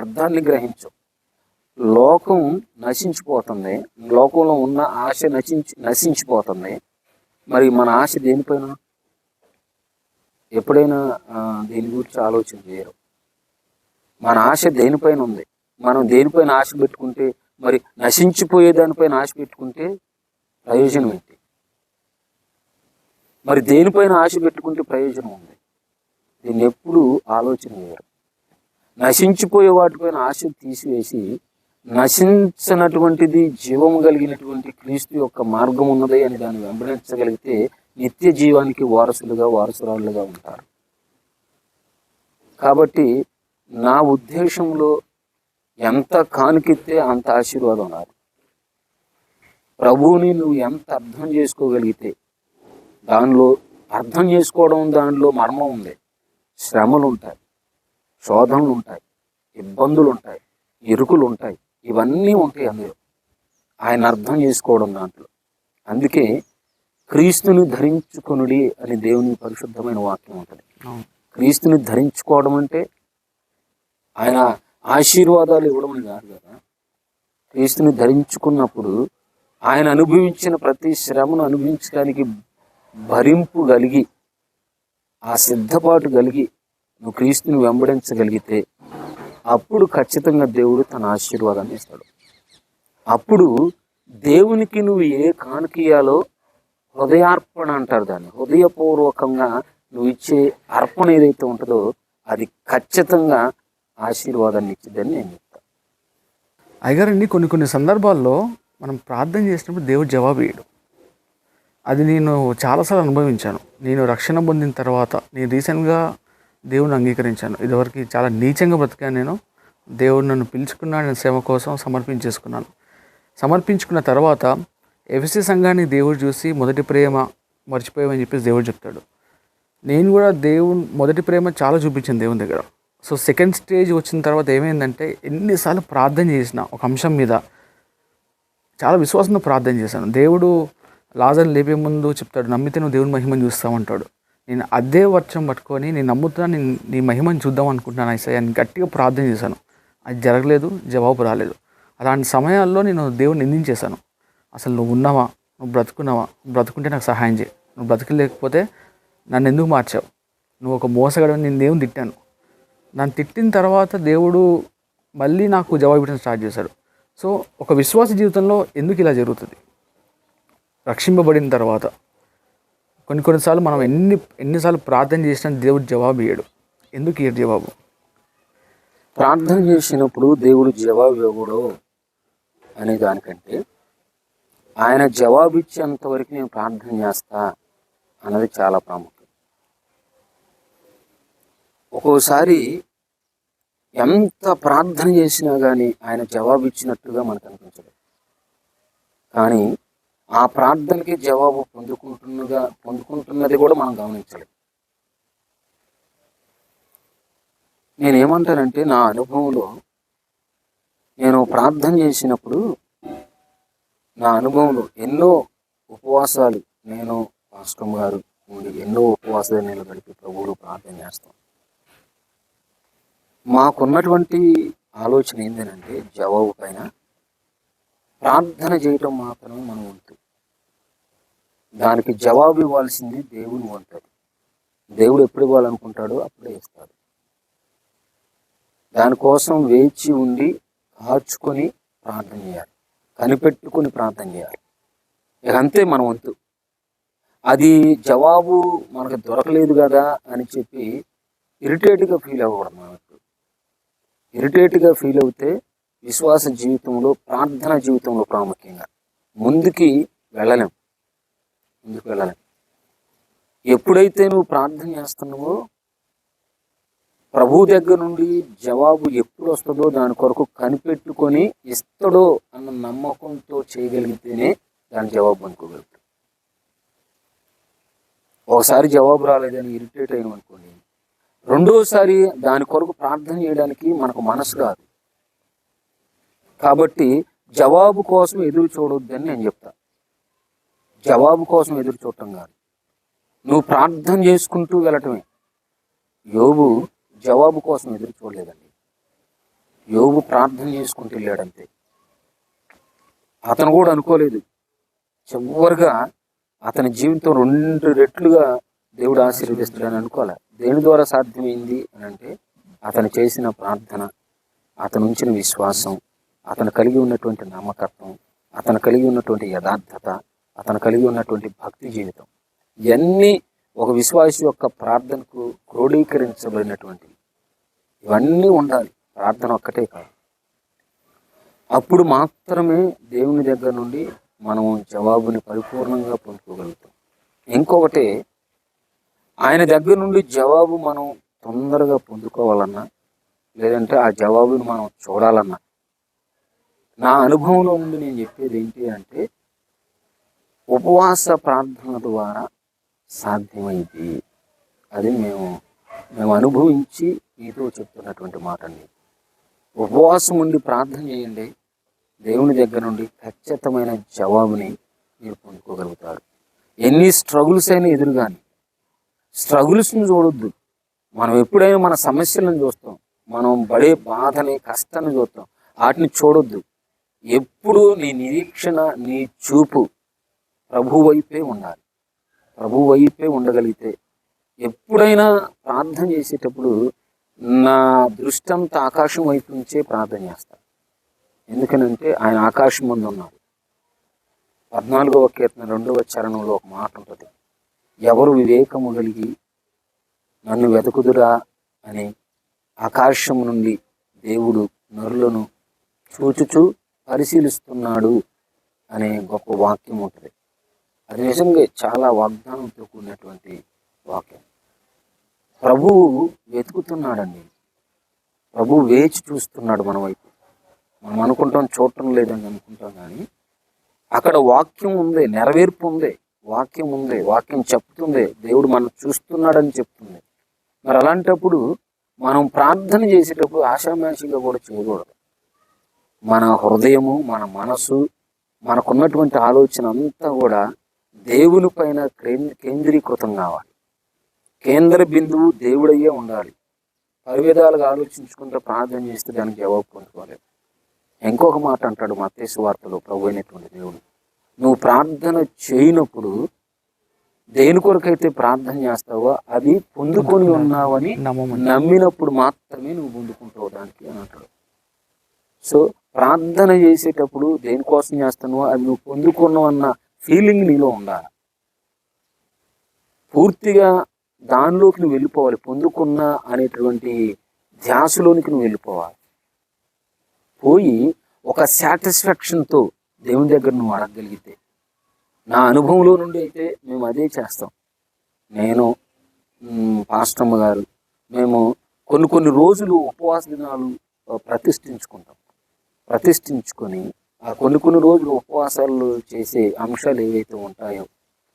అర్థాన్ని గ్రహించం. లోకం నశించిపోతుంది, లోకంలో ఉన్న ఆశ నశించిపోతుంది. మరి మన ఆశ దేనిపైన? ఎప్పుడైనా దీని గురించి ఆలోచన చేయరు. మన ఆశ దేనిపైన ఉంది? మనం దేనిపైన ఆశ పెట్టుకుంటే, మరి నశించిపోయే దానిపైన ఆశ పెట్టుకుంటే ప్రయోజనం ఏంటి? మరి దేనిపైన ఆశ పెట్టుకుంటే ప్రయోజనం ఉంది? దీన్ని ఎప్పుడు ఆలోచన చేయరు. నశించిపోయే వాటిపైన ఆశ తీసివేసి, నశించినటువంటిది జీవము కలిగినటువంటి క్రీస్తు యొక్క మార్గం ఉన్నది అని దాన్ని వెంబడించగలిగితే నిత్య జీవానికి వారసురాలుగా ఉంటారు. కాబట్టి నా ఉద్దేశంలో ఎంత కానుకిస్తే అంత ఆశీర్వాదం రాదు. ప్రభువుని నువ్వు ఎంత అర్థం చేసుకోగలిగితే, దానిలో అర్థం చేసుకోవడం, దానిలో మర్మం ఉంది. శ్రమలు ఉంటాయి, శోధనలు ఉంటాయి, ఇబ్బందులు ఉంటాయి, ఇరుకులు ఉంటాయి, ఇవన్నీ ఉంటాయి అందులో. ఆయన అర్థం చేసుకోవడం దాంట్లో. అందుకే క్రీస్తుని ధరించుకొనుడి అని దేవుని పరిశుద్ధమైన వాక్యం ఉంటుంది. క్రీస్తుని ధరించుకోవడం అంటే ఆయన ఆశీర్వాదాలు ఇవ్వడం అని కాదు కదా. క్రీస్తుని ధరించుకున్నప్పుడు ఆయన అనుభవించిన ప్రతి శ్రమను అనుభవించడానికి భరింపు కలిగి, ఆ సిద్ధపాటు కలిగి నువ్వు క్రీస్తుని వెంబడించగలిగితే అప్పుడు ఖచ్చితంగా దేవుడు తన ఆశీర్వాదాన్ని ఇస్తాడు. అప్పుడు దేవునికి నువ్వు ఏ కానుకీయాలో హృదయార్పణ అంటారు దాన్ని. హృదయపూర్వకంగా నువ్వు ఇచ్చే అర్పణ ఏదైతే ఉంటుందో అది ఖచ్చితంగా ఆశీర్వాదాన్ని ఇచ్చిందని నేను చెప్తాను.
అయ్యగారండి, కొన్ని సందర్భాల్లో మనం ప్రార్థన చేసినప్పుడు దేవుడు జవాబు ఇయ్యడు. అది నేను చాలాసార్లు అనుభవించాను. నేను రక్షణ పొందిన తర్వాత నేను రీసెంట్గా దేవుని అంగీకరించాను. ఇదివరకు చాలా నీచంగా బ్రతికాను నేను. దేవుడు నన్ను పిలుచుకున్నాడు, నేను సేవ కోసం సమర్పించుకున్న తర్వాత ఎఫ్ఎస్సి సంఘాన్ని దేవుడు చూసి మొదటి ప్రేమ మర్చిపోయామని చెప్పేసి దేవుడు చెప్తాడు. నేను కూడా మొదటి ప్రేమ చాలా చూపించాను దేవుని దగ్గర. సో సెకండ్ స్టేజ్ వచ్చిన తర్వాత ఏమైందంటే, ఎన్నిసార్లు ప్రార్థన చేసిన ఒక అంశం మీద చాలా విశ్వాసంతో ప్రార్థన చేశాను. దేవుడు లాజర్ని లేపే ముందు చెప్తాడు, నమ్మితే నువ్వు దేవుని మహిమను చూస్తామంటాడు. నేను అదే వర్షం పట్టుకొని నేను నమ్ముతున్నా, నేను నీ మహిమను చూద్దాం అనుకుంటున్నాను యేసయ్య అని గట్టిగా ప్రార్థన చేశాను. అది జరగలేదు, జవాబు రాలేదు. అలాంటి సమయాల్లో నేను దేవుని నిందించేశాను. అసలు నువ్వు ఉన్నావా, నువ్వు బ్రతుకున్నావా, బ్రతుకుంటే నాకు సహాయం చేయి, నువ్వు బ్రతకలేకపోతే నన్ను ఎందుకు మార్చావు, నువ్వు ఒక మోసగాడని నేను దేవుని తిట్టాను. నన్ను తిట్టిన తర్వాత దేవుడు మళ్ళీ నాకు జవాబు ఇవ్వడం స్టార్ట్ చేశాడు. సో ఒక విశ్వాస జీవితంలో ఎందుకు ఇలా జరుగుతుంది? రక్షింపబడిన తర్వాత కొన్నిసార్లు మనం ఎన్నిసార్లు ప్రార్థన చేసినా దేవుడు జవాబు ఇయ్యడు. ఎందుకు ఇయ్యడు జవాబు?
ప్రార్థన చేసినప్పుడు దేవుడు జవాబు ఇవ్వడు అనే దానికంటే, ఆయన జవాబు ఇచ్చేంత వరకు నేను ప్రార్థన చేస్తా అన్నది చాలా ప్రాముఖ్యం. ఒక్కోసారి ఎంత ప్రార్థన చేసినా కానీ ఆయన జవాబు ఇచ్చినట్టుగా మనకు అనిపించదు. కానీ ఆ ప్రార్థనకి జవాబు పొందుకుంటున్నది కూడా మనం గమనించలేదు. నేనేమంటానంటే, నా అనుభవంలో నేను ప్రార్థన చేసినప్పుడు, నా అనుభవంలో ఎన్నో ఉపవాసాలు, నేను పాస్టర్ గారు ఉండి ఎన్నో ఉపవాసాలు నేను గడిపి ప్రభువులు ప్రార్థన చేస్తాం. మాకున్నటువంటి ఆలోచన ఏంటంటే, జవాబు పైన ప్రార్థన చేయటం మాత్రమే మనం వంతు. దానికి జవాబు ఇవ్వాల్సింది దేవుని వంతు. దేవుడు ఎప్పుడు ఇవ్వాలనుకుంటాడో అప్పుడే ఇస్తాడు. దానికోసం వేచి ఉండి కాచుకొని ప్రార్థన చేయాలి, కనిపెట్టుకొని ప్రార్థన చేయాలి. ఇక అంతే మన వంతు. అది జవాబు మనకు దొరకలేదు కదా అని చెప్పి ఇరిటేట్గా ఫీల్ అవ్వకూడదు. మనకు ఇరిటేట్గా ఫీల్ అవుతే విశ్వాస జీవితంలో, ప్రార్థన జీవితంలో ప్రాముఖ్యంగా ముందుకు వెళ్ళలేం. ఎప్పుడైతే నువ్వు ప్రార్థన చేస్తున్నావో ప్రభు దగ్గర నుండి జవాబు ఎప్పుడు వస్తుందో దాని కొరకు కనిపెట్టుకొని ఇస్తాడో అన్న నమ్మకంతో చేయగలిగితేనే దాని జవాబు అనుకోగలుగుతాడు. ఒకసారి జవాబు రాలేదని ఇరిటేట్ అయ్యామనుకోండి, రెండోసారి దాని కొరకు ప్రార్థన చేయడానికి మనకు మనసు రాదు. కాబట్టి జవాబు కోసం ఎదురు చూడొద్దని నేను చెప్తా. జవాబు కోసం ఎదురు చూడటం కాదు, నువ్వు ప్రార్థన చేసుకుంటూ వెళ్ళటమే. యోబు జవాబు కోసం ఎదురు చూడలేదండి. యోబు ప్రార్థన చేసుకుంటూ వెళ్ళాడంతే. అతను కూడా అనుకోలేదు చివరిగా అతని జీవితం 2 రెట్లుగా దేవుడు ఆశీర్వదిస్తాడని అనుకోలే. దేని ద్వారా సాధ్యమైంది అని అంటే అతను చేసిన ప్రార్థన, అతను ఉంచిన విశ్వాసం, అతను కలిగి ఉన్నటువంటి నమ్మకత్వం, అతను కలిగి ఉన్నటువంటి యథార్థత, అతను కలిగి ఉన్నటువంటి భక్తి జీవితం, ఇవన్నీ ఒక విశ్వాసి యొక్క ప్రార్థనకు క్రోడీకరించబడినటువంటివి. ఇవన్నీ ఉండాలి, ప్రార్థన ఒక్కటే కాదు. అప్పుడు మాత్రమే దేవుని దగ్గర నుండి మనం జవాబుని పరిపూర్ణంగా పొందుకోగలుగుతాం. ఇంకొకటి, ఆయన దగ్గర నుండి జవాబు మనం తొందరగా పొందుకోవాలన్నా, లేదంటే ఆ జవాబుని మనం చూడాలన్నా, నా అనుభవంలో నుండి నేను చెప్పేది ఏంటి అంటే ఉపవాస ప్రార్థన ద్వారా సాధ్యమైంది. అది మేము అనుభవించి మీతో చెప్తున్నటువంటి మాట అండి. ఉపవాసం ఉండి ప్రార్థన చేయండి, దేవుని దగ్గర నుండి ఖచ్చితమైన జవాబుని మీరు పొందుకోగలుగుతారు. ఎన్ని స్ట్రగుల్స్ అయినా ఎదురుగాని స్ట్రగుల్స్ని చూడొద్దు. మనం ఎప్పుడైనా మన సమస్యలను చూస్తాం, మనం పడే బాధని కష్టాన్ని చూస్తాం, వాటిని చూడొద్దు. ఎప్పుడు నీ నిరీక్షణ, నీ చూపు ప్రభు వైపే ఉండాలి. ప్రభు వైపే ఉండగలిగితే ఎప్పుడైనా ప్రార్థన చేసేటప్పుడు నా దృష్టి అంతా ఆకాశం వైపు నుంచే ప్రార్థన చేస్తాను. ఎందుకనంటే ఆయన ఆకాశం ముందు ఉన్నారు. 14వ కీర్తన 2వ చరణంలో ఒక మాట ఉంటుంది, ఎవరు వివేకము కలిగి నన్ను వెతుకుదురా అని ఆకాశం నుండి దేవుడు నరులను చూచుచూ పరిశీలిస్తున్నాడు అనే గొప్ప వాక్యం ఉంటుంది. అది నిజంగా చాలా వాగ్దానంతో కూడినటువంటి వాక్యం. ప్రభువు వెతుకుతున్నాడండి. ప్రభువు వేచి చూస్తున్నాడు మన వైపు. మనం అనుకుంటాం చూడటం లేదని అనుకుంటాం, కానీ అక్కడ వాక్యం ఉంది, నెరవేర్పు ఉంది, వాక్యం ఉంది, వాక్యం చెప్తుంది, దేవుడు మనం చూస్తున్నాడని చెప్తుంది. మరి అలాంటప్పుడు మనం ప్రార్థన చేసేటప్పుడు ఆషామాషిగా కూడా చేయకూడదు. మన హృదయము, మన మనసు, మనకున్నటువంటి ఆలోచన అంతా కూడా దేవుని పైన కేంద్రీకృతం కావాలి. కేంద్ర బిందువు దేవుడయ్యే ఉండాలి. పరివేదాలుగా ఆలోచించుకుంటూ ప్రార్థన చేస్తే దానికి జవాబు పొందుకోలేదు. ఇంకొక మాట అంటాడు మత్తయి సువార్తలో ప్రభు అయినటువంటి దేవుడు, నువ్వు ప్రార్థన చేయనప్పుడు దేని కొరకైతే ప్రార్థన చేస్తావో అది పొందుకొని ఉన్నావని నమ్మినప్పుడు మాత్రమే నువ్వు పొందుకుంటావు దానికి అని అంటాడు. సో ప్రార్థన చేసేటప్పుడు దేనికోసం చేస్తున్నావో అది నువ్వు పొందుకున్నావు అన్న ఫీలింగ్ నీలో ఉండాలి. పూర్తిగా దానిలోకి నువ్వు వెళ్ళిపోవాలి, పొందుకున్నా అనేటువంటి ధ్యాసలోనికి నువ్వు వెళ్ళిపోవాలి. పోయి ఒక సాటిస్ఫాక్షన్తో దేవుని దగ్గర నువ్వు అడగగలిగితే, నా అనుభవంలో నుండి అయితే మేము అదే చేస్తాం. నేను, పాస్టమ్మ గారు, మేము కొన్ని రోజులు ఉపవాస దినాలు ప్రతిష్ఠించుకొని ఆ కొన్ని రోజులు ఉపవాసాలు చేసే అంశాలు ఏవైతే ఉంటాయో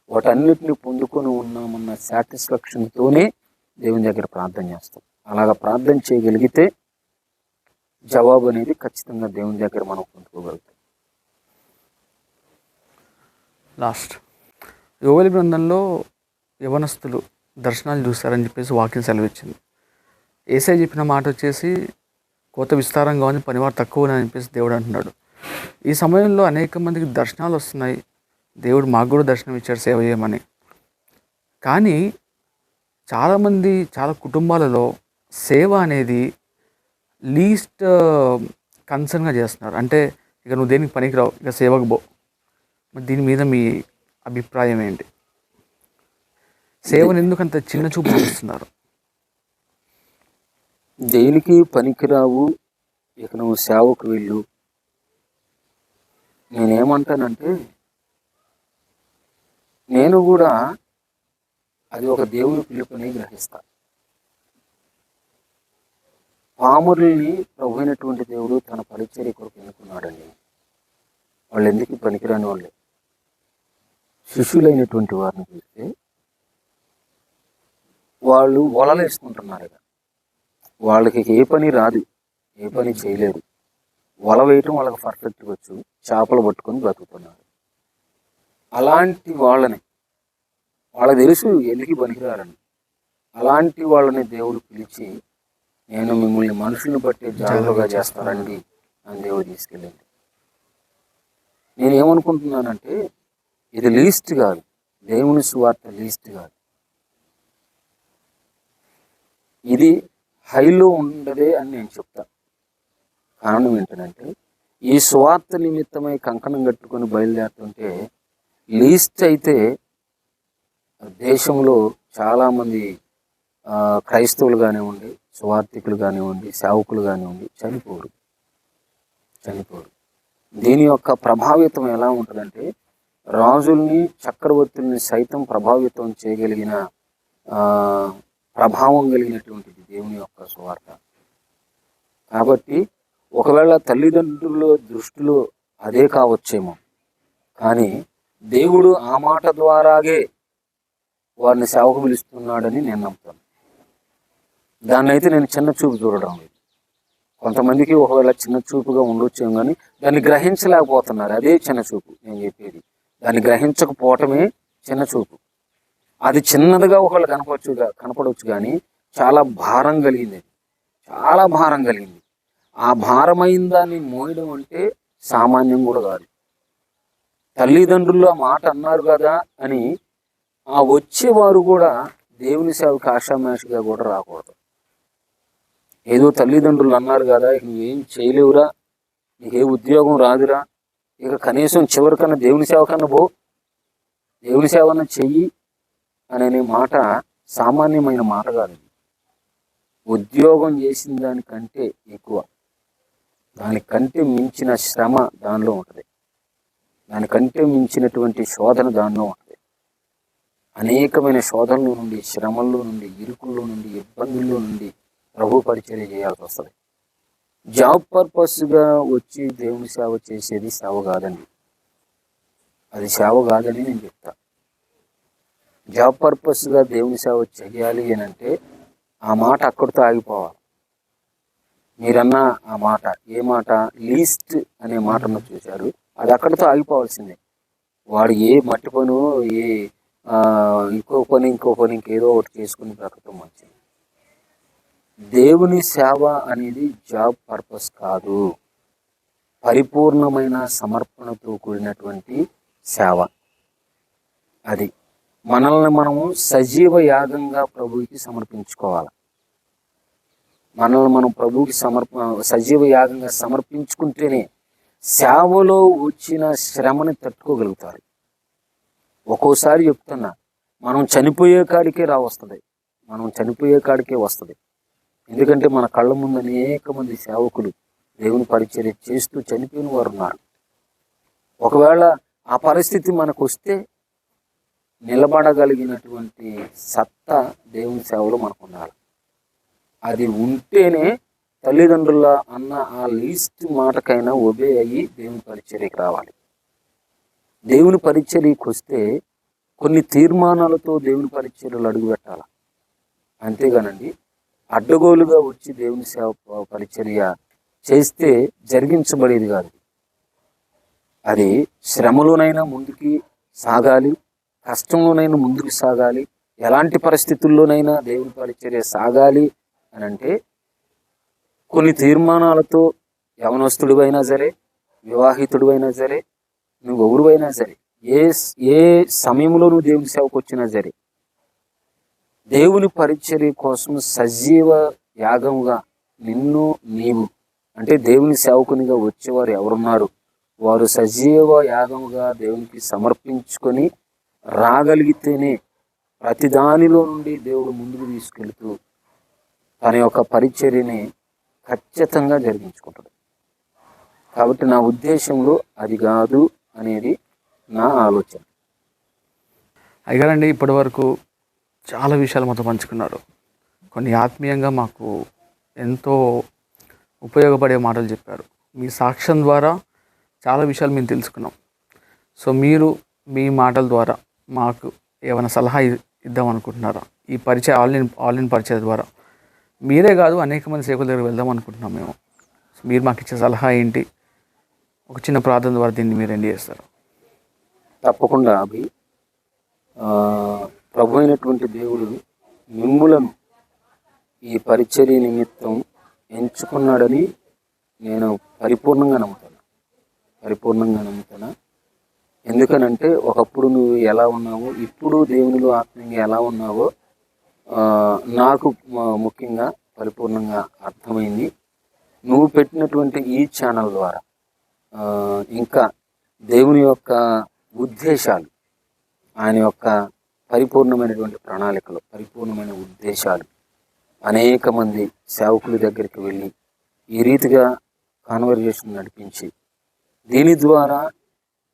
వాటన్నిటిని పొందుకొని ఉన్నామన్న సాటిస్ఫాక్షన్తోనే దేవుని దగ్గర ప్రార్థన చేస్తాం. అలాగా ప్రార్థన చేయగలిగితే జవాబు అనేది ఖచ్చితంగా దేవుని దగ్గర మనం పొందుకోగలుగుతాం.
లాస్ట్ యోవేలు గ్రంథంలో యవనస్తులు దర్శనాలు చూస్తారని చెప్పేసి వాక్యం సెలవిచ్చింది. యేసయ్య చెప్పిన మాట వచ్చేసి కోత విస్తారంగా ఉంది, పనివారు తక్కువ అని చెప్పేసి దేవుడు అంటున్నాడు. ఈ సమయంలో అనేక మందికి దర్శనాలు వస్తున్నాయి. దేవుడు మాకు కూడా దర్శనం ఇచ్చాడు సేవ చేయమని. కానీ చాలామంది, చాలా కుటుంబాలలో సేవ అనేది లీస్ట్ కన్సర్న్గా చేస్తున్నారు. అంటే ఇక నువ్వు దేనికి పనికిరావు, ఇక సేవకు పో. మరి దీని మీద మీ అభిప్రాయం ఏంటి? సేవను ఎందుకంత చిన్న చూపు చూస్తున్నారు?
దేనికి పనికిరావు, ఇక నువ్వు సేవకు వెళ్ళు. నేనేమంటానంటే, నేను కూడా అది ఒక దేవుని పిలుపుని గ్రహిస్తా. పామరుల్ని ప్రభు అయినటువంటి దేవుడు తన పరిచర్య కొరకు ఎన్నుకున్నాడండి. వాళ్ళు ఎందుకు పనికిరాని వాళ్ళే. శిష్యులైనటువంటి వారిని చూస్తే వాళ్ళు వలలు వేసుకుంటున్నారు. ఇక వాళ్ళకి ఏ పని రాదు, ఏ పని చేయలేరు. వల వేయటం వాళ్ళకి పర్ఫెక్ట్గా వచ్చు, చేపలు పట్టుకొని బ్రతుకుతున్నారు. అలాంటి వాళ్ళని, వాళ్ళకి తెలుసు ఎందుకు పనికిరారని, అలాంటి వాళ్ళని దేవుడు పిలిచి, నేను మిమ్మల్ని మనుషులను బట్టి జాగ్రత్తగా చేస్తానండి అని దేవుడు తీసుకెళ్ళండి. నేను ఏమనుకుంటున్నానంటే, ఇది లీస్ట్ కాదు, దేవుని సువార్త లీస్ట్ కాదు, ఇది హైలో ఉండదే అని నేను చెప్తాను. కారణం ఏంటంటే, ఈ సువార్త నిమిత్తమై కంకణం కట్టుకొని బయలుదేరుతుంటే లీస్ట్ అయితే దేశంలో చాలామంది క్రైస్తవులు కానివ్వండి, సువార్థికులు కానివ్వండి, సేవకులు కానివ్వండి చనిపోరు. దీని యొక్క ప్రభావితం ఎలా ఉంటుందంటే, రాజుల్ని చక్రవర్తుల్ని సైతం ప్రభావితం చేయగలిగిన ప్రభావం కలిగినటువంటిది దేవుని యొక్క సువార్త. కాబట్టి ఒకవేళ తల్లిదండ్రుల దృష్టిలో అదే కావచ్చేమో, కానీ దేవుడు ఆ మాట ద్వారాగే వారిని సేవకు పిలుస్తున్నాడని నేను నమ్ముతాను. దాన్ని అయితే నేను చిన్న చూపు చూడడం లేదు. కొంతమందికి ఒకవేళ చిన్న చూపుగా ఉండొచ్చేమో, కానీ దాన్ని గ్రహించలేకపోతున్నారు. అదే చిన్న చూపు నేను చెప్పేది. దాన్ని గ్రహించకపోవటమే చిన్న చూపు. అది చిన్నదిగా ఒకవేళ కనపడవచ్చు, కానీ చాలా భారం కలిగింది, చాలా భారం కలిగింది. ఆ భారమైన దాన్ని మోయడం అంటే సామాన్యం కూడా కాదు. తల్లిదండ్రులు ఆ మాట అన్నారు కదా అని ఆ వచ్చేవారు కూడా దేవుని సేవకి ఆషామాషిగా కూడా రాకూడదు. ఏదో తల్లిదండ్రులు అన్నారు కదా, నువ్వేం చేయలేవురా, నీకే ఉద్యోగం రాదురా, ఇక కనీసం చివరికన్నా దేవుని సేవ కన్నా పో, దేవుని సేవన చెయ్యి అనే మాట సామాన్యమైన మాట కాదు. ఉద్యోగం చేసిన దానికంటే ఎక్కువ, దానికంటే మించిన శ్రమ దానిలో ఉంటుంది, దానికంటే మించినటువంటి శోధన దానిలో ఉంటుంది. అనేకమైన శోధనల నుండి, శ్రమల్లో నుండి, ఇరుకుల్లో నుండి, ఇబ్బందుల్లో నుండి ప్రభు పరిచర్య చేయాల్సి వస్తుంది. జాబ్ పర్పస్గా వచ్చి దేవుని సేవ చేసేది సేవ కాదండి, అది సేవ కాదని నేను చెప్తా. జాబ్ పర్పస్గా దేవుని సేవ చేయాలి అని అంటే ఆ మాట అక్కడితో ఆగిపోవాలి. మీరన్న ఆ మాట, ఏ మాట, లీస్ట్ అనే మాటను చూశారు, అది అక్కడితో ఆగిపోవాల్సిందే. వాడు ఏ మట్టి పను, ఏ ఇంకో పని ఇంకేదో ఒకటి చేసుకుని బ్రతకటం మంచిది. దేవుని సేవ అనేది జాబ్ పర్పస్ కాదు, పరిపూర్ణమైన సమర్పణతో కూడినటువంటి సేవ. అది మనల్ని మనము సజీవ యాగంగా ప్రభువుకి సమర్పించుకోవాలి. మనల్ని మనం ప్రభువుకి సజీవ యాగంగా సమర్పించుకుంటేనే సేవలో వచ్చిన శ్రమని తట్టుకోగలుగుతారు. ఒక్కోసారి చెప్తున్నా, మనం చనిపోయే కాడికే వస్తుంది. ఎందుకంటే మన కళ్ళ ముందు అనేక మంది సేవకులు దేవుని పరిచర్య చేస్తూ చనిపోయిన వారు ఉన్నారు. ఒకవేళ ఆ పరిస్థితి మనకు వస్తే నిలబడగలిగినటువంటి సత్తా దేవుని సేవలో మనకు ఉండాలి. అది ఉంటేనే తల్లిదండ్రుల అన్న ఆ లీస్ట్ మాటకైనా ఒబే అయ్యి దేవుని పరిచర్యకి రావాలి. దేవుని పరిచర్యకి వస్తే కొన్ని తీర్మానాలతో దేవుని పరిచర్యలు అడుగు పెట్టాలి. అంతేగానండి అడ్డగోలుగా వచ్చి దేవుని సేవ పరిచర్య చేస్తే జరిగించబడేది కాదు. అది శ్రమలోనైనా ముందుకి సాగాలి, కష్టంలోనైనా ముందుకు సాగాలి, ఎలాంటి పరిస్థితుల్లోనైనా దేవుని పరిచర్య సాగాలి అని అంటే కొన్ని తీర్మానాలతో, యవనస్తుడివైనా సరే, వివాహితుడివైనా సరే, నువ్వు ఎవరివైనా సరే, ఏ సమయంలో నువ్వు దేవుని సేవకు వచ్చినా సరే, దేవుని పరిచర్య కోసం సజీవ యాగంగా నీవు అంటే దేవుని సేవకునిగా వచ్చేవారు ఎవరున్నారు, వారు సజీవ యాగంగా దేవునికి సమర్పించుకొని రాగలిగితేనే ప్రతి దానిలో నుండి దేవుడు ముందుకు తీసుకెళ్తూ తన యొక్క పరిచర్యని ఖచ్చితంగా జరిగించుకుంటాడు. కాబట్టి నా ఉద్దేశంలో అది కాదు అనేది నా ఆలోచన.
అయ్యారండి, ఇప్పటి వరకు చాలా విషయాలు మాతో పంచుకున్నారు. కొన్ని ఆత్మీయంగా మాకు ఎంతో ఉపయోగపడే మాటలు చెప్పారు. మీ సాక్ష్యం ద్వారా చాలా విషయాలు మేము తెలుసుకున్నాం. సో మీరు మీ మాటల ద్వారా మాకు ఏమైనా సలహా ఇద్దామనుకుంటున్నారా? ఈ పరిచయ ఆన్లైన్ పరిచయ ద్వారా మీరే కాదు అనేక మంది సేవకుల దగ్గర వెళ్దాం అనుకుంటున్నాం మేము. మీరు మాకు ఇచ్చే సలహా ఏంటి? ఒక చిన్న ప్రార్థన ద్వారా దీన్ని మీరు ఎండ్ చేస్తారు.
తప్పకుండా అభి. ప్రభు అయినటువంటి దేవుడు మిమ్ములను ఈ పరిచర్య నిమిత్తం ఎంచుకున్నాడని నేను పరిపూర్ణంగా నమ్ముతున్నా. ఎందుకనంటే ఒకప్పుడు నువ్వు ఎలా ఉన్నావో, ఇప్పుడు దేవునిలో ఆత్మీయంగా ఎలా ఉన్నావో నాకు ముఖ్యంగా పరిపూర్ణంగా అర్థమైంది. నువ్వు పెట్టినటువంటి ఈ ఛానల్ ద్వారా ఇంకా దేవుని యొక్క ఉద్దేశాలు, ఆయన యొక్క పరిపూర్ణమైనటువంటి ప్రణాళికలు, పరిపూర్ణమైన ఉద్దేశాలు అనేక మంది సేవకుల దగ్గరికి వెళ్ళి ఈ రీతిగా కాన్వర్జేషన్ నడిపించి దీని ద్వారా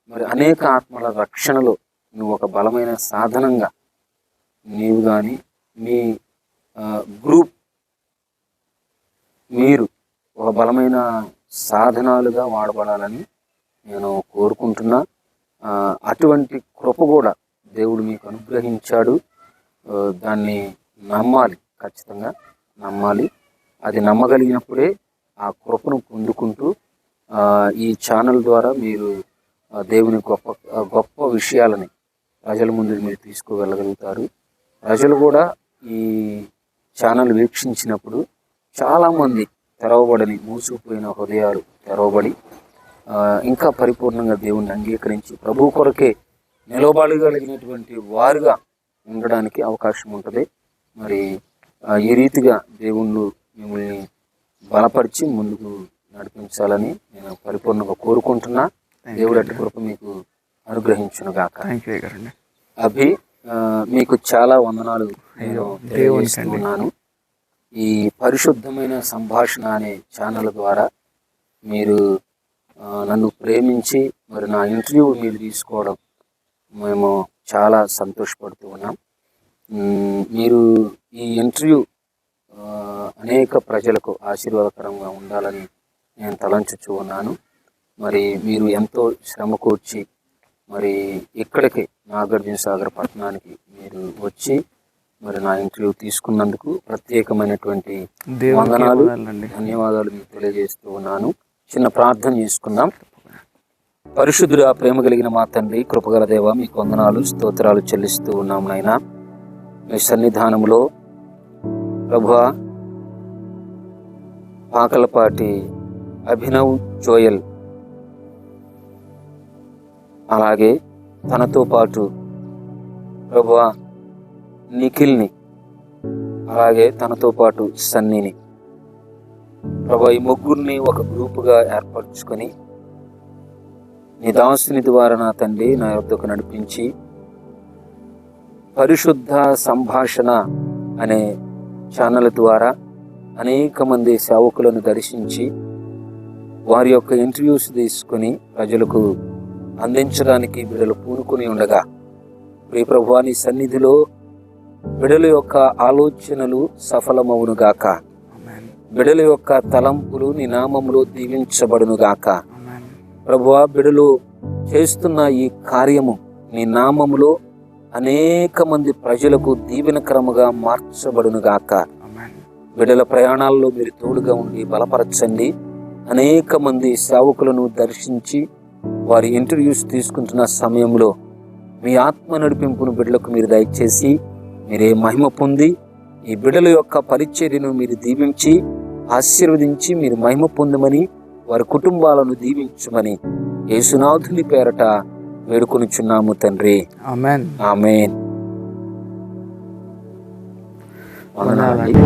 మరి అనేక ఆత్మల రక్షణలో నువ్వు ఒక బలమైన సాధనంగా నీవు కానీ మీ గ్రూప్ మీరు ఒక బలమైన సాధనాలుగా వాడబడాలని నేను కోరుకుంటున్నా. అటువంటి కృప కూడా దేవుడు మీకు అనుగ్రహించాడు. దాన్ని నమ్మాలి, ఖచ్చితంగా నమ్మాలి. అది నమ్మగలిగినప్పుడే ఆ కృపను పొందుకుంటూ ఈ ఛానల్ ద్వారా మీరు దేవుని గొప్ప విషయాలని ప్రజల ముందు మీరు తీసుకువెళ్ళగలుగుతారు. ప్రజలు కూడా ఈ ఛానల్ వీక్షించినప్పుడు చాలామంది తెరవబడని మూసుకుపోయిన హృదయాలు తెరవబడి ఇంకా పరిపూర్ణంగా దేవుణ్ణి అంగీకరించి ప్రభు కొరకే నిలబడగలిగినటువంటి వారుగా ఉండడానికి అవకాశం ఉంటుంది. మరి ఈ రీతిగా దేవుళ్ళు మిమ్మల్ని బలపరిచి ముందుకు నడిపించాలని నేను పరిపూర్ణంగా కోరుకుంటున్నా. దేవుడు అట్టి కృప మీకు అనుగ్రహించును గాక. అభి, మీకు చాలా వందనాలు నేను తెలియజేస్తున్నాను. ఈ పరిశుద్ధమైన సంభాషణ అనే ఛానల్ ద్వారా మీరు నన్ను ప్రేమించి మరి నా ఇంటర్వ్యూ మీరు తీసుకోవడం మేము చాలా సంతోషపడుతూ ఉన్నాం. మీరు ఈ ఇంటర్వ్యూ అనేక ప్రజలకు ఆశీర్వాదకరంగా ఉండాలని నేను తలంచుచూ ఉన్నాను. మరి మీరు ఎంతో శ్రమ కూర్చి మరి ఇక్కడికి నాగార్జునసాగర్ పట్టణానికి మీరు వచ్చి మరి నా ఇంటర్వ్యూ తీసుకున్నందుకు ప్రత్యేకమైనటువంటి వందనాలు, ధన్యవాదాలు మీకు తెలియజేస్తూ ఉన్నాను. చిన్న ప్రార్థన చేసుకుందాం. పరిశుద్ధుడా, ప్రేమ కలిగిన మా తండ్రి, కృపగల దేవ, మీకు వందనాలు, స్తోత్రాలు చెల్లిస్తూ ఉన్నాం నాయనా. మీ సన్నిధానంలో ప్రభువా, పాకలపాటి అభినవ్ జోయల్, అలాగే తనతో పాటు ప్రభువా నిఖిల్ని, అలాగే తనతో పాటు సన్నీని, ప్రభు ఈ ముగ్గురిని ఒక గ్రూపుగా ఏర్పరచుకొని నీ దాసుని ద్వారా నా తండ్రి నా యొద్దకు నడిపించి పరిశుద్ధ సంభాషణ అనే ఛానల్ ద్వారా అనేక మంది సేవకులను దర్శించి వారి యొక్క ఇంటర్వ్యూస్ తీసుకొని ప్రజలకు అందించడానికి బిడ్డలు పూనుకొని ఉండగా, ప్రియ ప్రభువా, నీ సన్నిధిలో బిడ్డల యొక్క ఆలోచనలు సఫలమవునుగాక, బిడ్డల యొక్క తలంపులు నీ నామములో దీవించబడునుగాక. ప్రభువా, బిడ్డలు చేస్తున్న ఈ కార్యము నీ నామములో అనేక మంది ప్రజలకు దీవెనకరముగా మార్చబడునుగాక. బిడ్డల ప్రయాణాల్లో మీరు తోడుగా ఉండి బలపరచండి. అనేక మంది సేవకులను దర్శించి వారి ఇంటర్వ్యూస్ తీసుకుంటున్న సమయంలో మీ ఆత్మ నడిపింపును బిడ్డలకు మీరు దయచేసి మీరే మహిమ పొంది ఈ బిడ్డల యొక్క పరిచర్యను మీరు దీవించి ఆశీర్వదించి మీరు మహిమ పొందమని, వారి కుటుంబాలను దీవించమని యేసునాథుని పేరట వేడుకొనిచున్నాము తండ్రి.
ఆమేన్.
ఆమేన్. వందనాలండి.